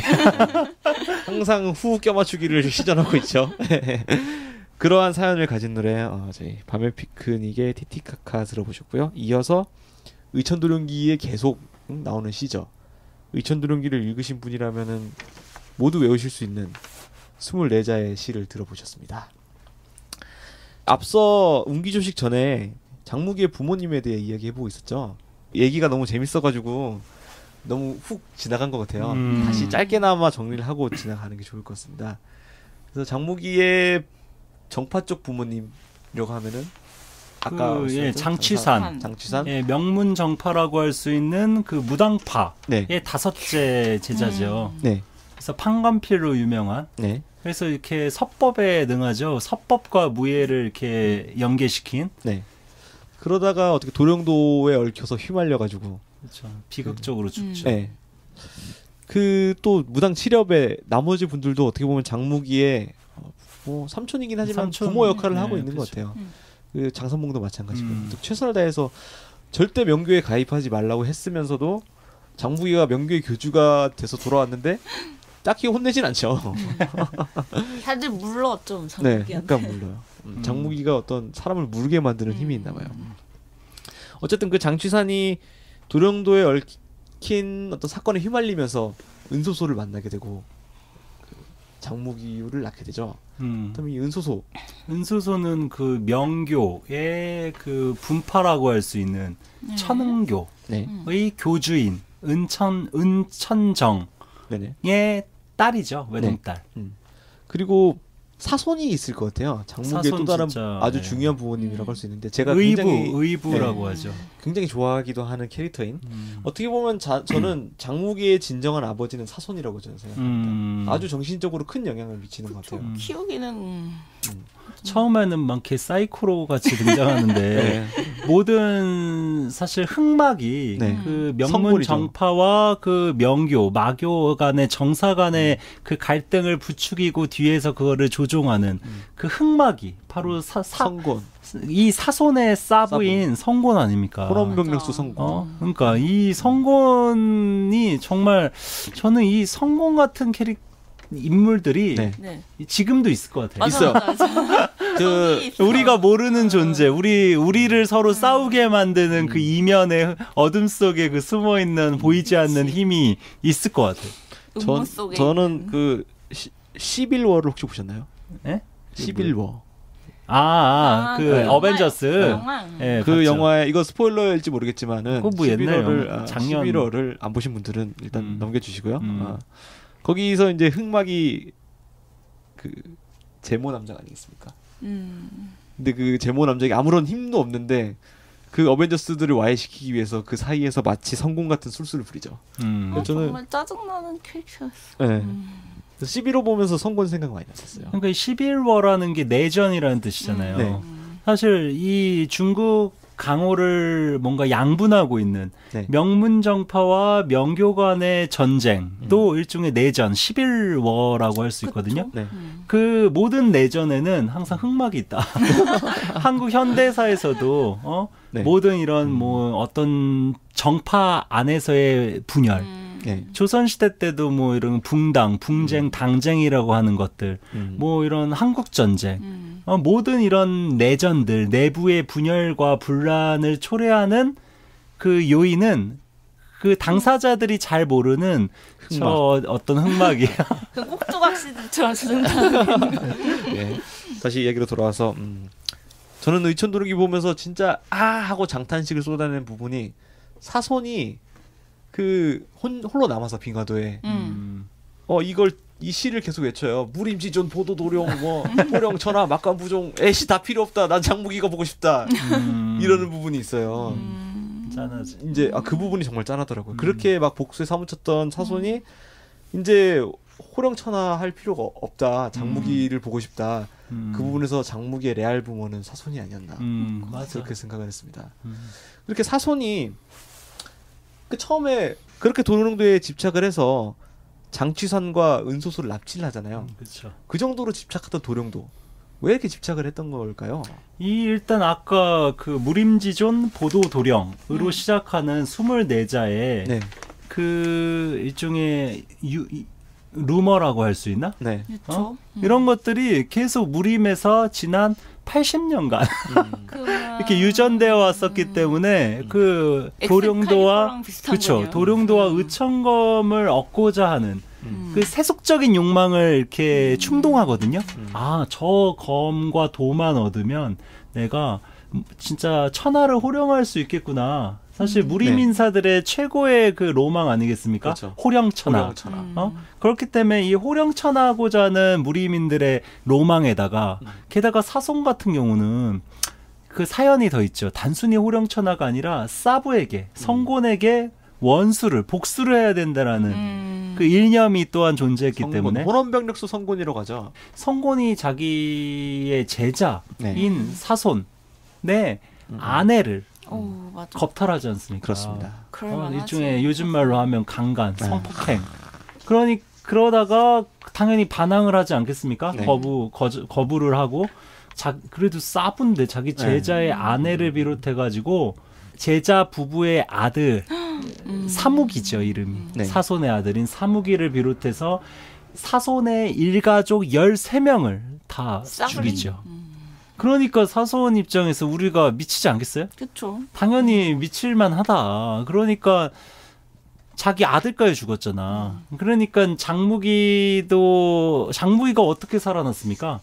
항상 후 껴맞추기를 시전하고 있죠. 그러한 사연을 가진 노래 저희 밤의 피크닉의 티티카카 들어보셨고요. 이어서 의천도룡기에 계속 나오는 시죠. 의천도룡기를 읽으신 분이라면은 모두 외우실 수 있는 24자의 시를 들어보셨습니다. 앞서 운기조식 전에 장무기의 부모님에 대해 이야기해보고 있었죠. 얘기가 너무 재밌어가지고 너무 훅 지나간 것 같아요. 다시 짧게나마 정리를 하고 지나가는 게 좋을 것 같습니다. 그래서 장무기의 정파 쪽 부모님이라고 하면은 아까 장취산. 예, 명문 정파라고 할 수 있는 그 무당파의 네. 5째 제자죠. 네. 그래서 판관필로 유명한. 네. 그래서 이렇게 서법에 능하죠. 서법과 무예를 이렇게 연계시킨. 네. 그러다가 어떻게 도령도에 얽혀서 휘말려가지고 그렇죠. 비극적으로 죽죠. 네. 그 또 무당 칠협의 나머지 분들도 어떻게 보면 장무기의 뭐 삼촌이긴 하지만 부모 역할을 하고 있는 것 같아요. 그 장선봉도 마찬가지고 최선을 다해서 절대 명교에 가입하지 말라고 했으면서도 장무기가 명교의 교주가 돼서 돌아왔는데 딱히 혼내진 않죠. 다들 물렀죠. 네, 약간 물러요. 장무기가 어떤 사람을 물게 만드는 힘이 있나 봐요. 어쨌든 그 장취산이 도령도에 얽힌 어떤 사건에 휘말리면서 은소소를 만나게 되고 그 장무기를 낳게 되죠. 그다음에 이 은소소는 그 명교의 그 분파라고 할 수 있는 천은교의 네. 교주인 은천정의 네네. 딸이죠. 외동딸. 그리고 사손이 있을 것 같아요. 장무기의 또 다른 아주 중요한 부모님이라고 할 수 있는데 제가 의부라고 하죠. 굉장히 좋아하기도 하는 캐릭터인 어떻게 보면 저는 장무기의 진정한 아버지는 사손이라고 저는 생각합니다. 아주 정신적으로 큰 영향을 미치는 것 같아요. 키우기는 처음에는 막 이렇게 사이코로 같이 등장하는데 네. 모든 사실 흑막이 네. 그 명문 성골이죠. 정파와 그 명교, 마교 간의 정사 간의 그 갈등을 부추기고 뒤에서 그거를 조종하는 그 흑막이 바로 성곤. 이 사손의 사부인 성곤 아닙니까? 호럼병력수 성곤. 그러니까 이 성곤이 정말 저는 이 성곤 같은 인물들이 네. 지금도 있을 것 같아요. 있어요. 그 우리가 모르는 존재, 우리를 서로 싸우게 만드는 그 이면의 어둠 속에 그 숨어 있는 보이지 않는 힘이 있을 것 같아요. 저는 그 11월을 혹시 보셨나요? 네? 11월. 그 네. 어벤져스. 네, 그 봤죠. 영화에 이거 스포일러일지 모르겠지만은 뭐 11월을 작년 11월을 안 보신 분들은 일단 넘겨주시고요. 거기서 이제 흑막이 그 제모 남자가 아니겠습니까? 근데 그 제모 남자가 아무런 힘도 없는데 그 어벤져스들을 와해시키기 위해서 그 사이에서 마치 성공 같은 술수를 부리죠. 저는 정말 짜증나는 캐릭터였어. 네. 11호 보면서 성곤 생각 많이 났었어요. 그러니까 11월라는 게 내전이라는 뜻이잖아요. 네. 사실 이 중국 강호를 뭔가 양분하고 있는 네. 명문정파와 명교 간의 전쟁도 일종의 내전, 11월라고 할 수 있거든요. 네. 그 모든 내전에는 항상 흑막이 있다. 한국 현대사에서도 네. 모든 이런 뭐 어떤 정파 안에서의 분열, 네. 조선시대 때도 뭐 이런 붕당, 붕쟁, 당쟁이라고 하는 것들, 뭐 이런 한국전쟁, 모든 이런 내전들, 내부의 분열과 분란을 초래하는 그 요인은 그 당사자들이 잘 모르는 저 어떤 흑막이에요. 그 꼭두각시들처럼 생각하는 네. 다시 얘기로 돌아와서 저는 의천도룡기 보면서 진짜 하고 장탄식을 쏟아내는 부분이 사손이 그 홀로 남아서 빙하도에 이 시를 계속 외쳐요. 무림지존 보도도룡 뭐 호령천하 막간부종 애시 다 필요 없다. 난 장무기가 보고 싶다. 이러는 부분이 있어요. 짠하지. 이제 그 부분이 정말 짠하더라고요. 그렇게 막 복수에 사무쳤던 사손이 이제 호령천하 할 필요가 없다. 장무기를 보고 싶다. 그 부분에서 장무기의 레알 부모는 사손이 아니었나. 맞아. 그렇게 생각을 했습니다. 그렇게 사손이 그 처음에 그렇게 도령도에 집착을 해서 장취산과 은소소를 납치를 하잖아요. 그렇죠. 그 정도로 집착하던 도령도 왜 이렇게 집착을 했던 걸까요? 일단 아까 그 무림지존 보도도령으로 시작하는 24자의 네. 그 일종의 루머라고 할 수 있나? 네. 그렇죠. 이런 것들이 계속 무림에서 지난 80년간 이렇게 유전되어 왔었기 때문에 그 도룡도와 그렇죠. 도룡도와 의천검을 얻고자 하는 그 세속적인 욕망을 이렇게 충동하거든요. 아, 저 검과 도만 얻으면 내가 진짜 천하를 호령할 수 있겠구나. 사실 무림 인사들의 최고의 그 로망 아니겠습니까? 그렇죠. 호령천하. 그렇기 때문에 이 호령천하고자 하는 무림인들의 로망에다가 게다가 사손 같은 경우는 그 사연이 더 있죠. 단순히 호령천하가 아니라 사부에게 성곤에게 원수를 복수를 해야 된다라는 그 일념이 또한 존재했기 성곤, 때문에 혼원병력수 성곤이라고 하죠. 성곤이 자기의 제자인 사손의 아내를 맞아. 겁탈하지 않습니까? 그렇습니다. 일종의 요즘 말로 하면 강간, 성폭행. 그러다가 당연히 반항을 하지 않겠습니까? 네. 거부를 하고 그래도 싸분데 자기 제자의 아내를 비롯해가지고 제자 부부의 아들 사무기죠, 이름이. 네. 사손의 아들인 사무기를 비롯해서 사손의 일가족 13명을 다 죽이죠. 그러니까 사손 입장에서 우리가 미치지 않겠어요? 그렇죠. 당연히 미칠만하다. 그러니까 자기 아들까지 죽었잖아. 그러니까 장무기가 어떻게 살아났습니까?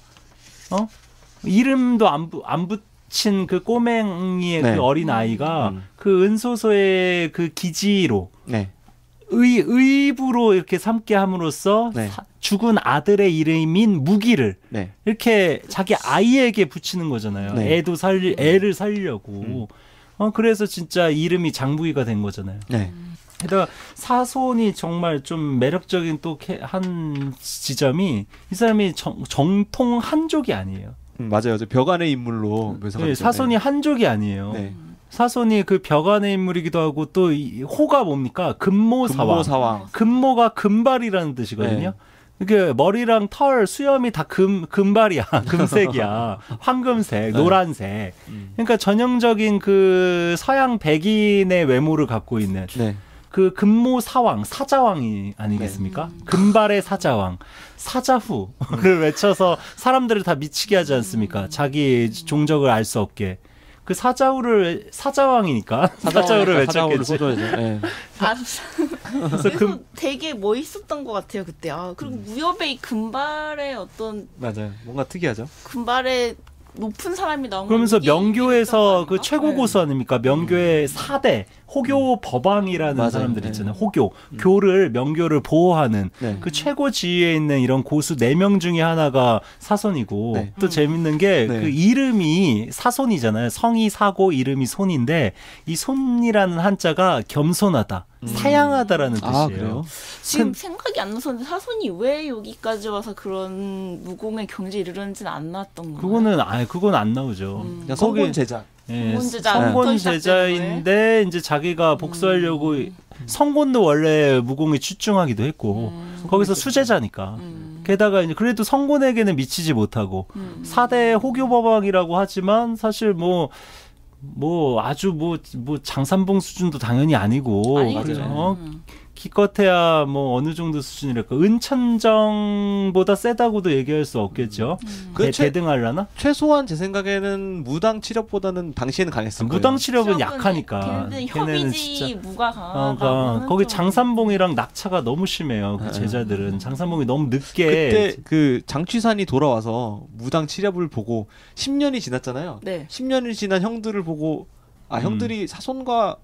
이름도 안 붙인 그 꼬맹이의 그 어린 아이가 그 은소서의 그 기지로 의부로 이렇게 삼게 함으로써 죽은 아들의 이름인 무기를 이렇게 자기 아이에게 붙이는 거잖아요. 애를 살리려고. 그래서 진짜 이름이 장무기가 된 거잖아요. 게다가 사손이 정말 좀 매력적인 또 한 지점이 이 사람이 정통 한족이 아니에요. 맞아요. 벽 안의 인물로 묘사가 사손이 한족이 아니에요. 사손이 그 벽 안의 인물이기도 하고 또 호가 뭡니까? 금모사왕. 금모가 금발이라는 뜻이거든요. 이게 머리랑 털, 수염이 다 금발이야. 금색이야. 황금색, 노란색. 그러니까 전형적인 그 서양 백인의 외모를 갖고 있는 그 금모사왕, 사자왕이 아니겠습니까? 금발의 사자왕, 사자후를 외쳐서 사람들을 다 미치게 하지 않습니까? 자기 종적을 알 수 없게. 그 사자왕이니까 사자후를 외쳤겠지. 그래서 되게 멋있었던 것 같아요 그때. 그리고 무협의 이 금발의 어떤 맞아요. 뭔가 특이하죠. 금발의 높은 사람이 나온 그러면서 명교에서 그 최고 고수 아닙니까? 명교의 4대 호교 법왕이라는 사람들 있잖아요. 호교. 명교를 보호하는 그 최고 지위에 있는 이런 고수 4명 중에 하나가 사손이고 또 재밌는 게 그 이름이 사손이잖아요. 성이 사고 이름이 손인데 이 손이라는 한자가 겸손하다. 사양하다라는 뜻이에요. 그래요? 지금 생각이 안 나서는데 사손이 왜 여기까지 와서 그런 무공의 경지에 이르는지는 안 나왔던 거예요. 그건 안 나오죠. 성곤 제자. 성곤 제자인데 이제 자기가 복수하려고 성곤도 원래 무공에 출중하기도 했고 거기서 수제자니까. 게다가 이제 그래도 성곤에게는 미치지 못하고 4대 호교법왕이라고 하지만 사실 아주 장산봉 수준도 당연히 아니고 기껏해야 어느 정도 수준이랄까 은천정보다 세다고도 얘기할 수 없겠죠. 대등하려나? 최소한 제 생각에는 무당 치력보다는 당시에는 강했을 거예요. 무당 치력은 약하니까. 걔네는 진짜 무가 강하다. 거기 장산봉이랑 낙차가 너무 심해요. 그 제자들은 장산봉이 너무 늦게. 그때 그 장취산이 돌아와서 무당 치력을 보고 10년이 지났잖아요. 10년이 지난 형들을 보고 형들이 사손과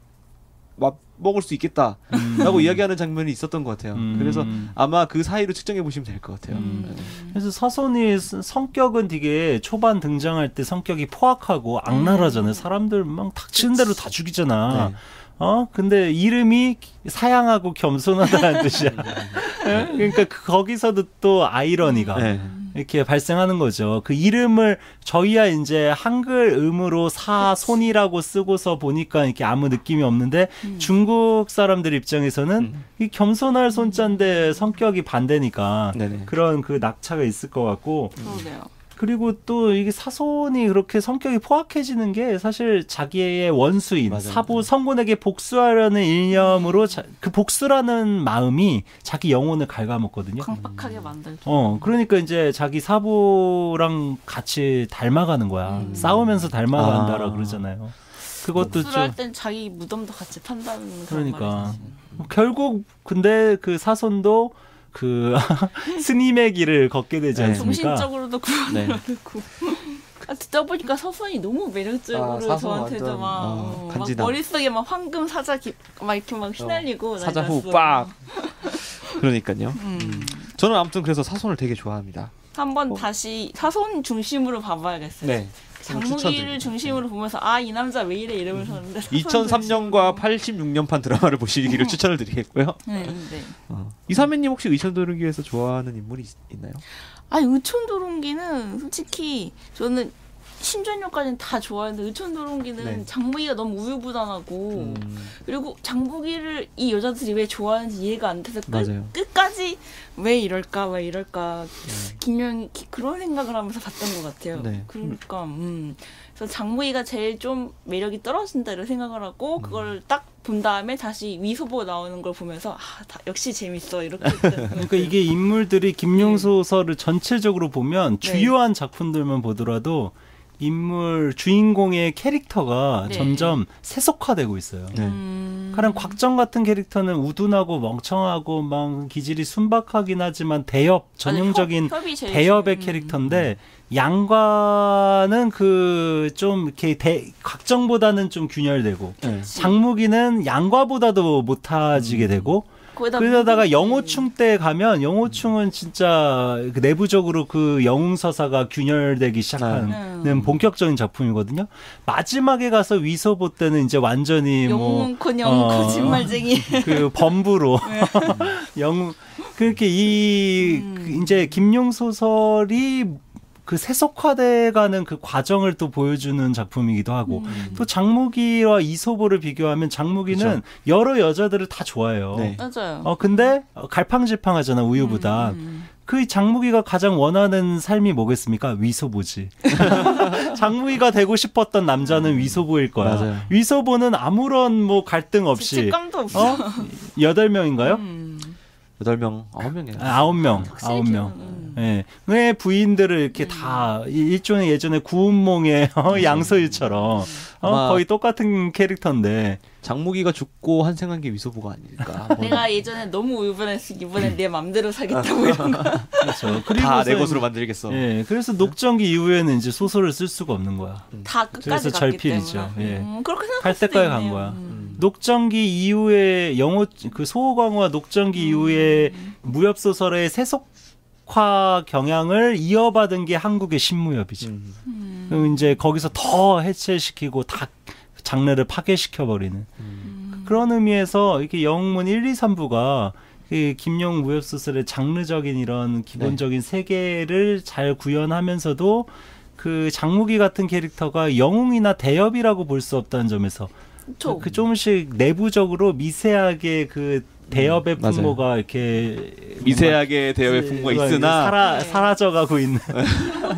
먹을 수 있겠다라고 이야기하는 장면이 있었던 것 같아요. 그래서 아마 그 사이로 측정해 보시면 될 것 같아요. 그래서 사손이 성격은 되게 초반 등장할 때 성격이 포악하고 악랄하잖아요. 사람들 막 닥치는 대로 다 죽이잖아. 근데 이름이 사양하고 겸손하다는 뜻이야. 그러니까 거기서도 또 아이러니가 이렇게 발생하는 거죠. 그 이름을 저희야 이제 한글 음으로 사손이라고 쓰고서 보니까 이렇게 아무 느낌이 없는데 중국 사람들 입장에서는 이 겸손할 손자인데 성격이 반대니까 그런 그 낙차가 있을 것 같고. 그리고 또 이게 사손이 그렇게 성격이 포악해지는 게 사실 자기의 원수인 맞아요. 사부 성곤에게 복수하려는 일념으로 그 복수라는 마음이 자기 영혼을 갉아먹거든요. 광박하게 만들죠. 그러니까 이제 자기 사부랑 같이 닮아가는 거야. 싸우면서 닮아간다라 그러잖아요. 그것도 복수를 할 땐 자기 무덤도 같이 판다는 그런 그러니까 말이지. 결국 근데 그 사손도 그 스님의 길을 걷게 되지 네. 않습니까? 정신적으로도 구원을 얻고. 듣다 보니까 서손이 너무 매력적으로 사손 저한테도 완전, 막 간지남. 머릿속에 막 황금 사자 막 이렇게 막 휘날리고 사자 후 난리 빡. 났어요. 그러니까요. 저는 아무튼 그래서 사손을 되게 좋아합니다. 한번 다시 사손 중심으로 봐봐야겠어요. 네. 장무기를 추천드립니다. 중심으로 보면서 이 남자 왜 이래 이러면서 셨는데 2003년과 86년판 드라마를 보시기를 추천을 드리겠고요. 네. 이사매님 혹시 의천도룡기에서 좋아하는 인물이 있나요? 의천도롱기는 솔직히 저는 신전역까지는 다 좋아했는데 의천도롱기는 네. 장무기가 너무 우유부단하고 그리고 장무기를 이 여자들이 왜 좋아하는지 이해가 안 돼서 맞아요. 끝까지 왜 이럴까 김영이 그런 생각을 하면서 봤던 것 같아요. 네. 그러니까 그래서 장무기가 제일 좀 매력이 떨어진다 이런 생각을 하고 그걸 딱 본 다음에 다시 위소보 나오는 걸 보면서 역시 재밌어 이렇게 그러니까 이게 인물들이 김용소설을 전체적으로 보면 주요한 작품들만 보더라도 인물 주인공의 캐릭터가 점점 세속화되고 있어요. 가령 곽정 같은 캐릭터는 우둔하고 멍청하고 막 기질이 순박하긴 하지만 대엽 전형적인 대엽의 캐릭터인데 양과는 그 좀 이렇게 곽정보다는 좀 균열되고 장무기는 양과보다도 못해지게 되고 그러다가 영호충 때 가면 영호충은 진짜 그 내부적으로 그 영웅서사가 균열되기 시작하는 본격적인 작품이거든요. 마지막에 가서 위서보 때는 이제 완전히 영웅커녕 거짓말쟁이 그 범부로 영웅 그렇게 이제 김용 소설이 그 세속화돼가는 그 과정을 또 보여주는 작품이기도 하고 또 장무기와 이소보를 비교하면 장무기는 그렇죠. 여러 여자들을 다 좋아해요. 네. 맞아요. 근데 갈팡질팡하잖아 우유보다. 그 장무기가 가장 원하는 삶이 뭐겠습니까? 위소보지. 장무기가 되고 싶었던 남자는 위소보일 거야. 맞아요. 위소보는 아무런 뭐 갈등 없이 죄책감도 없어. 8명인가요? 8명, 9명이에요. 9명. 9명. 예. 왜 부인들을 이렇게 다 일종의 예전에 구운몽의 양서유처럼 거의 똑같은 캐릭터인데 장무기가 죽고 환생한 게 위소보가 아닐까. 내가 예전에 너무 우유부단했어. 이번엔 내 맘대로 살겠다고 이런 거. 그렇죠. 다 내 것으로 만들겠어. 예. 그래서 녹정기 이후에는 이제 소설을 쓸 수가 없는 거야. 다 끝까지 그래서 갔기 절필이죠. 때문에. 예. 그렇게 생각할 갈 수도 때까지 간 있네요. 거야. 녹정기 이후에 그 소호광과 녹정기 이후에 무협 소설의 세속화 경향을 이어받은 게 한국의 신무협이죠. 그럼 이제 거기서 더 해체시키고 다 장르를 파괴시켜 버리는 그런 의미에서 이렇게 영문 1, 2, 3부가 김용 무협 소설의 장르적인 이런 기본적인 세계를 잘 구현하면서도 그 장무기 같은 캐릭터가 영웅이나 대엽이라고 볼 수 없다는 점에서 그 조금씩 내부적으로 미세하게 그 대엽의 풍모가 이렇게 미세하게 대엽의 풍모가 있으나 사라져가고 있는.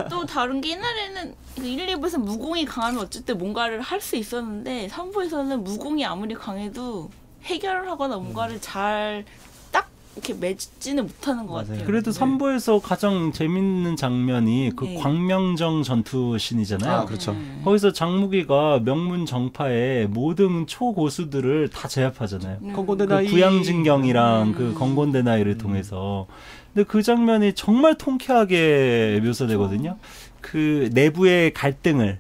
또 다른 게 옛날에는 1, 2부에서 무공이 강하면 어쨌든 뭔가를 할 수 있었는데 3부에서는 무공이 아무리 강해도 해결을 하거나 뭔가를 잘 딱 이렇게 맺지는 못하는 것 같아요. 그래도 3부에서 가장 재밌는 장면이 그 광명정 전투신이잖아요. 그렇죠. 거기서 장무기가 명문 정파의 모든 초고수들을 다 제압하잖아요. 건곤대나이 그 구양진경이랑 그 건곤대나이를 통해서. 근데 그 장면이 정말 통쾌하게 묘사되거든요. 그 내부의 갈등을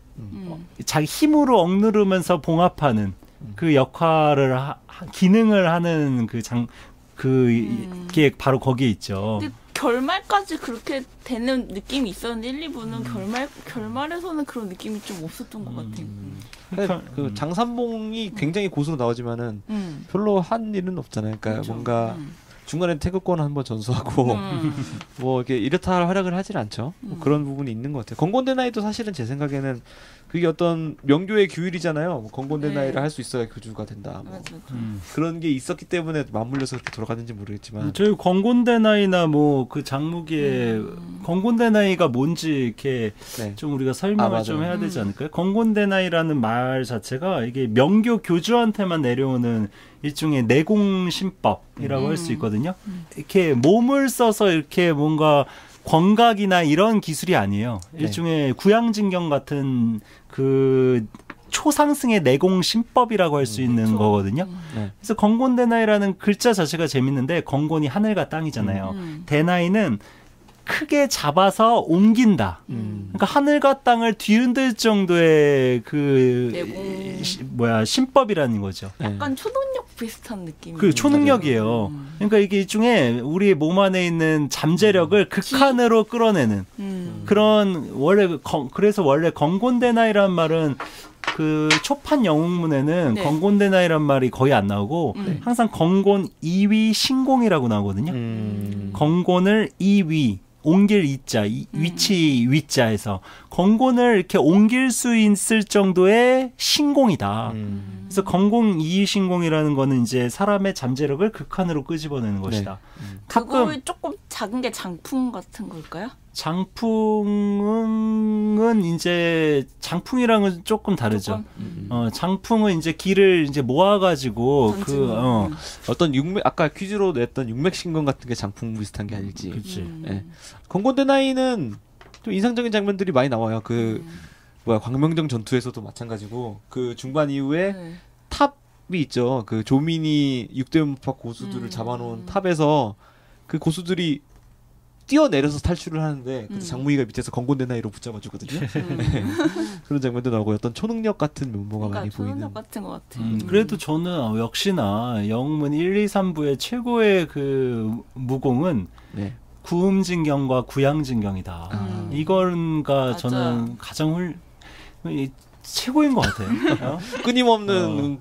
자기 힘으로 억누르면서 봉합하는 그 역할을 기능을 하는 그게 바로 거기에 있죠. 근데 결말까지 그렇게 되는 느낌이 있었는데 1, 2부는 결말에서는 그런 느낌이 좀 없었던 것 같아요. 그 장산봉이 굉장히 고수로 나오지만은 별로 한 일은 없잖아요. 그러니까 그쵸. 뭔가 중간에 태극권 한번 전수하고 뭐 이렇게 이렇다 할 활약을 하질 않죠. 뭐 그런 부분이 있는 것 같아요. 건곤대나이도 사실은 제 생각에는 그게 어떤 명교의 규율이잖아요. 뭐 건곤대나이를 할 수 있어야 교주가 된다. 뭐. 그런 게 있었기 때문에 맞물려서 그렇게 돌아갔는지 모르겠지만 저희 건곤대나이나 뭐 그 장무기에 건곤대나이가 뭔지 이렇게 네. 좀 우리가 설명을 맞아요. 좀 해야 되지 않을까요? 건곤대나이라는 말 자체가 이게 명교 교주한테만 내려오는 일종의 내공신법이라고 할 수 있거든요. 이렇게 몸을 써서 이렇게 뭔가 권각이나 이런 기술이 아니에요. 일종의 구양진경 같은 그 초상승의 내공신법이라고 할 수 있는 거거든요. 그래서 건곤대나이라는 글자 자체가 재밌는데 건곤이 하늘과 땅이잖아요. 대나이는 크게 잡아서 옮긴다. 그러니까 하늘과 땅을 뒤흔들 정도의 그 신법이라는 거죠. 약간 초능력 비슷한 느낌. 그 초능력이에요. 그러니까 이게 일종의 우리 몸 안에 있는 잠재력을 극한으로 끌어내는 그런 그래서 원래 건곤대나이란 말은 그 초판 영웅문에는 건곤대나이란 말이 거의 안 나오고 항상 건곤 이위 신공이라고 나오거든요. 건곤을 이위 옮길 이자, 위치 위자에서 건곤을 이렇게 옮길 수 있을 정도의 신공이다. 그래서 건공 이신공이라는 거는 이제 사람의 잠재력을 극한으로 끄집어내는 것이다. 그거 조금 작은 게 장풍 같은 걸까요? 장풍은 이제 장풍이랑은 조금 다르죠. 장풍은 이제 기를 이제 모아가지고 어떤 육맥 아까 퀴즈로 냈던 육맥신공 같은 게 장풍 비슷한 게 아닐지. 그렇지. 네. 건곤대나이는 좀 인상적인 장면들이 많이 나와요. 광명정 전투에서도 마찬가지고 그 중반 이후에 탑이 있죠. 그 조민이 육대문파 고수들을 잡아놓은 탑에서 그 고수들이 뛰어내려서 탈출을 하는데 그때 장무기가 밑에서 건곤대나이로 붙잡아주거든요. 네. 그런 장면도 나오고 어떤 초능력 같은 면모가 많이 보이는. 초능력 같은 것 같아. 그래도 저는 역시나 영웅문 1, 2, 3부의 최고의 그 무공은 구음진경과 구양진경이다. 이건가 저는 가장 최고인 것 같아요. 끊임없는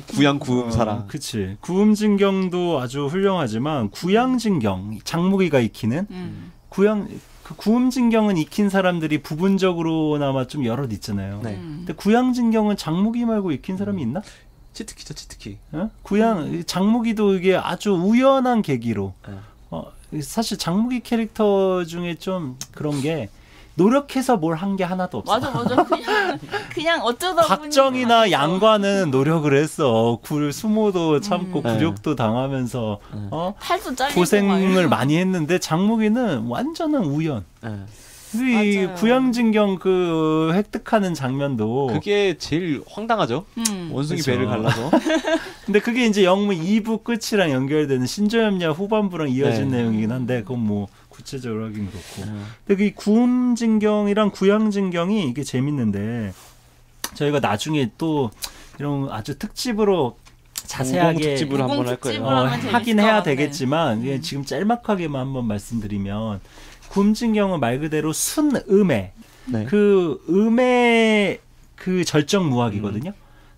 구양 구음 사랑. 그치. 구음진경도 아주 훌륭하지만 구양진경 장무기가 익히는 구음진경은 익힌 사람들이 부분적으로나마 좀 여럿 있잖아요. 근데 구양진경은 장무기 말고 익힌 사람이 있나? 치트키죠, 치트키. 장무기도 이게 아주 우연한 계기로. 사실 장무기 캐릭터 중에 좀 그런 게 노력해서 뭘 한 게 하나도 없어. 맞아. 그냥 어쩌다 보니 박정희나 양과는 노력을 했어. 수모도 참고 굴욕도 당하면서 팔도 잘리고 고생을 많이 했는데 장무기는 완전한 우연. 이 구양진경 그 획득하는 장면도 그게 제일 황당하죠. 원숭이 그쵸. 배를 갈라서. 근데 그게 이제 영문 2부 끝이랑 연결되는 신조염야 후반부랑 이어진 내용이긴 한데 그건 뭐 구체적으로 하긴 그렇고. 근데 그 구음진경이랑 구양진경이 이게 재밌는데 저희가 나중에 또 이런 아주 특집으로 자세하게 특집을 한번 할 거예요. 하긴 해야 되겠지만 지금 짤막하게만 한번 말씀드리면 구음진경은 말 그대로 순음의 그 음의 그 절정무학이거든요.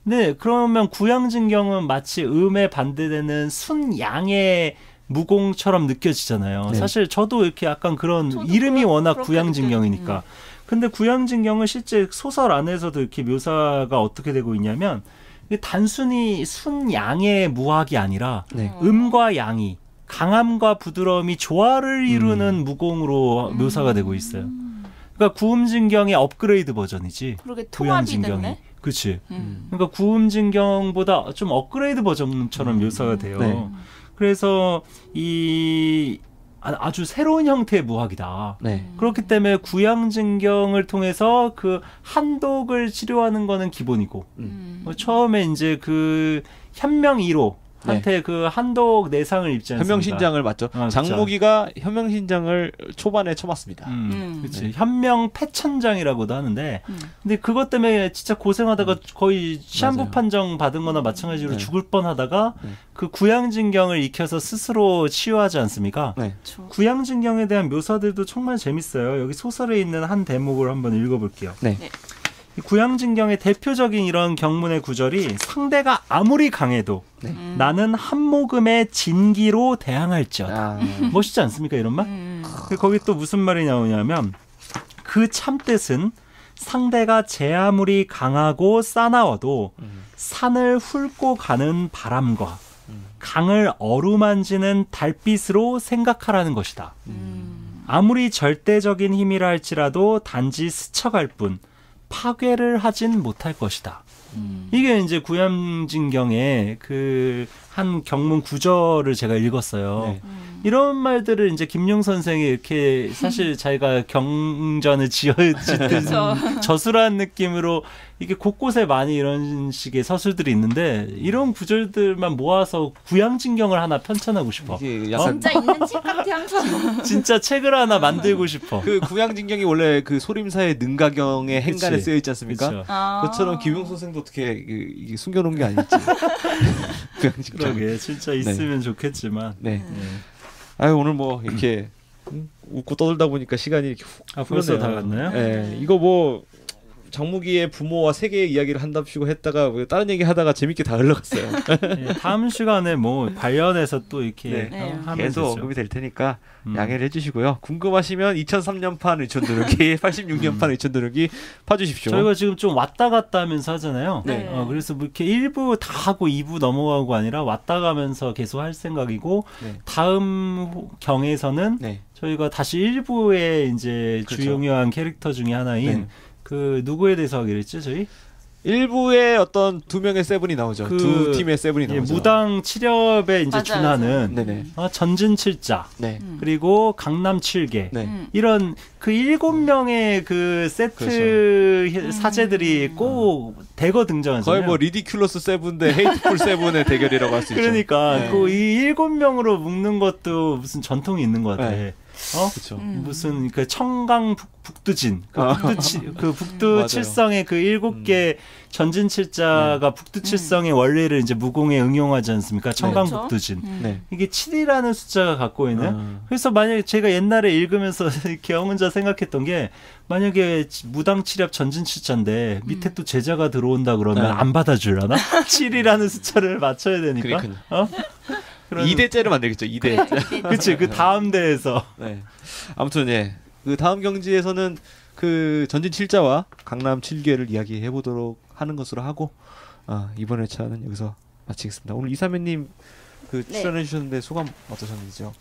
네, 그러면 구양진경은 마치 음에 반대되는 순양의 무공처럼 느껴지잖아요. 사실 저도 이렇게 약간 그런 이름이 워낙 구양진경이니까. 근데 구양진경은 실제 소설 안에서도 이렇게 묘사가 어떻게 되고 있냐면 단순히 순양의 무학이 아니라 음과 양이 강함과 부드러움이 조화를 이루는 무공으로 묘사가 되고 있어요. 그러니까 구음진경의 업그레이드 버전이지. 그러게 통합이 됐네. 그렇지. 그러니까 구음진경보다 좀 업그레이드 버전처럼 묘사가 돼요. 그래서 이 아주 새로운 형태의 무학이다. 그렇기 때문에 구양진경을 통해서 그 한독을 치료하는 거는 기본이고 처음에 이제 그 현명이로 한테 그 한독 내상을 입지 않습니까? 현명신장을 맞죠. 장무기가 현명신장을 초반에 쳐맞습니다. 그렇지. 현명 패천장이라고도 하는데, 근데 그것 때문에 진짜 고생하다가 거의 시한부 판정 받은 거나 마찬가지로 죽을 뻔하다가 그 구양진경을 익혀서 스스로 치유하지 않습니까? 구양진경에 대한 묘사들도 정말 재밌어요. 여기 소설에 있는 한 대목을 한번 읽어볼게요. 구양진경의 대표적인 이런 경문의 구절이 상대가 아무리 강해도 나는 한모금의 진기로 대항할지어다. 멋있지 않습니까 이런 말? 거기 또 무슨 말이 나오냐면 그 참뜻은 상대가 제 아무리 강하고 싸나워도 산을 훑고 가는 바람과 강을 어루만지는 달빛으로 생각하라는 것이다. 아무리 절대적인 힘이라 할지라도 단지 스쳐갈 뿐 파괴를 하진 못할 것이다. 이게 이제 구양진경의 그 한 경문 구절을 제가 읽었어요. 네. 이런 말들을 이제 김용 선생이 이렇게 사실 자기가 경전을 지어짓듯 저술한 느낌으로 이게 곳곳에 많이 이런 식의 서술들이 있는데 이런 구절들만 모아서 구양진경을 하나 편찬하고 싶어. 이게 약간 진짜 있는 책 같아 항상. 진짜 책을 하나 만들고 싶어. 그 구양진경이 원래 그 소림사의 능가경의 행간에 그치. 쓰여 있지 않습니까? 그쵸. 그것처럼 김용 선생도 어떻게 이게 숨겨놓은 게 아닐지. 구양진경. 그러게 진짜 있으면 좋겠지만. 네. 아유 오늘 뭐 이렇게 웃고 떠들다 보니까 시간이 이렇게 훅 벌써 다 흘렀네요. 갔나요? 네. 이거 뭐 장무기의 부모와 세계의 이야기를 한답시고 했다가 뭐 다른 얘기 하다가 재밌게 다 흘러갔어요. 네, 다음 시간에 뭐 관련해서 또 이렇게 네. 하면 계속 되죠. 언급이 될 테니까 양해를 해주시고요. 궁금하시면 2003년판 의천도령기, 86년판 의천도령기 봐주십시오. 저희가 지금 좀 왔다 갔다 하면서 하잖아요. 네. 그래서 뭐 이렇게 1부 다 하고 2부 넘어가고 아니라 왔다 가면서 계속 할 생각이고 네. 다음 경에서는 네. 저희가 다시 1부의 이제 그렇죠. 주요한 캐릭터 중에 하나인 네. 그 누구에 대해서 하기로 했죠 저희? 일부에 어떤 두 명의 세븐이 나오죠. 그 두 팀의 세븐이 예, 나오죠. 무당 칠협에 이제 맞아요, 준하는 네네. 전진칠자 네. 그리고 강남 7개 네. 이런 그 7명의 그 세트 사제들이 꼭 대거 등장하잖아요. 거의 뭐 리디큘러스 세븐 대 헤이트풀 세븐의 대결이라고 할 수 있죠. 그러니까 네. 그 이 7명으로 묶는 것도 무슨 전통이 있는 것 같아. 네. 그렇죠. 무슨 그 청강 북두진 그 북두 맞아요. 칠성의 그 7개 전진칠자가 북두 칠성의 원리를 이제 무공에 응용하지 않습니까? 청강 그렇죠. 북두진. 네. 이게 7이라는 숫자가 갖고 있는. 그래서 만약에 제가 옛날에 읽으면서 이렇게 혼자 생각했던 게 만약에 무당 칠협 전진칠자인데 밑에 또 제자가 들어온다 그러면 네. 안 받아주려나? 7이라는 숫자를 맞춰야 되니까. 그러니까요. 2대째를 2대째를 만들겠죠. 2대. 그치, 그 다음 대에서. 네. 아무튼 예. 그 다음 경지에서는 그 전진 7자와 강남 7개를 이야기해 보도록 하는 것으로 하고 이번 회차는 여기서 마치겠습니다. 오늘 이사매님 그 네. 출연해 주셨는데 소감 어떠셨는지요?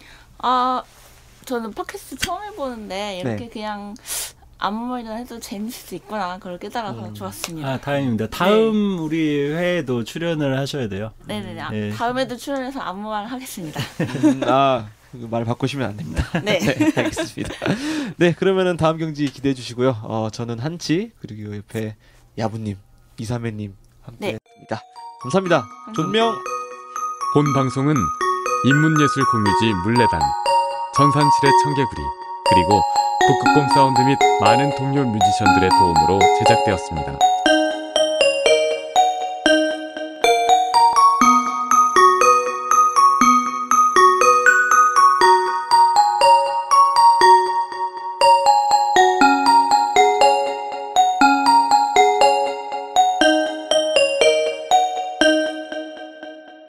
저는 팟캐스트 처음 해보는데 이렇게 네. 그냥 아무 말이나 해도 재밌을 수 있구나 그걸 깨달아서 좋았습니다. 다행입니다. 다음 우리 회에도 출연을 하셔야 돼요. 네네네. 네. 다음에도 출연해서 아무 말 하겠습니다. 말 바꾸시면 안 됩니다. 네. 네, 알겠습니다. 네, 그러면은 다음 경지 기대해 주시고요. 저는 한치 그리고 옆에 야부님, 이사매님 함께입니다. 감사합니다. 존명. 본 방송은 인문예술 공유지 물레단, 전산실의 청개구리, 그리고 북극곰 사운드 및 많은 동료 뮤지션들의 도움으로 제작되었습니다.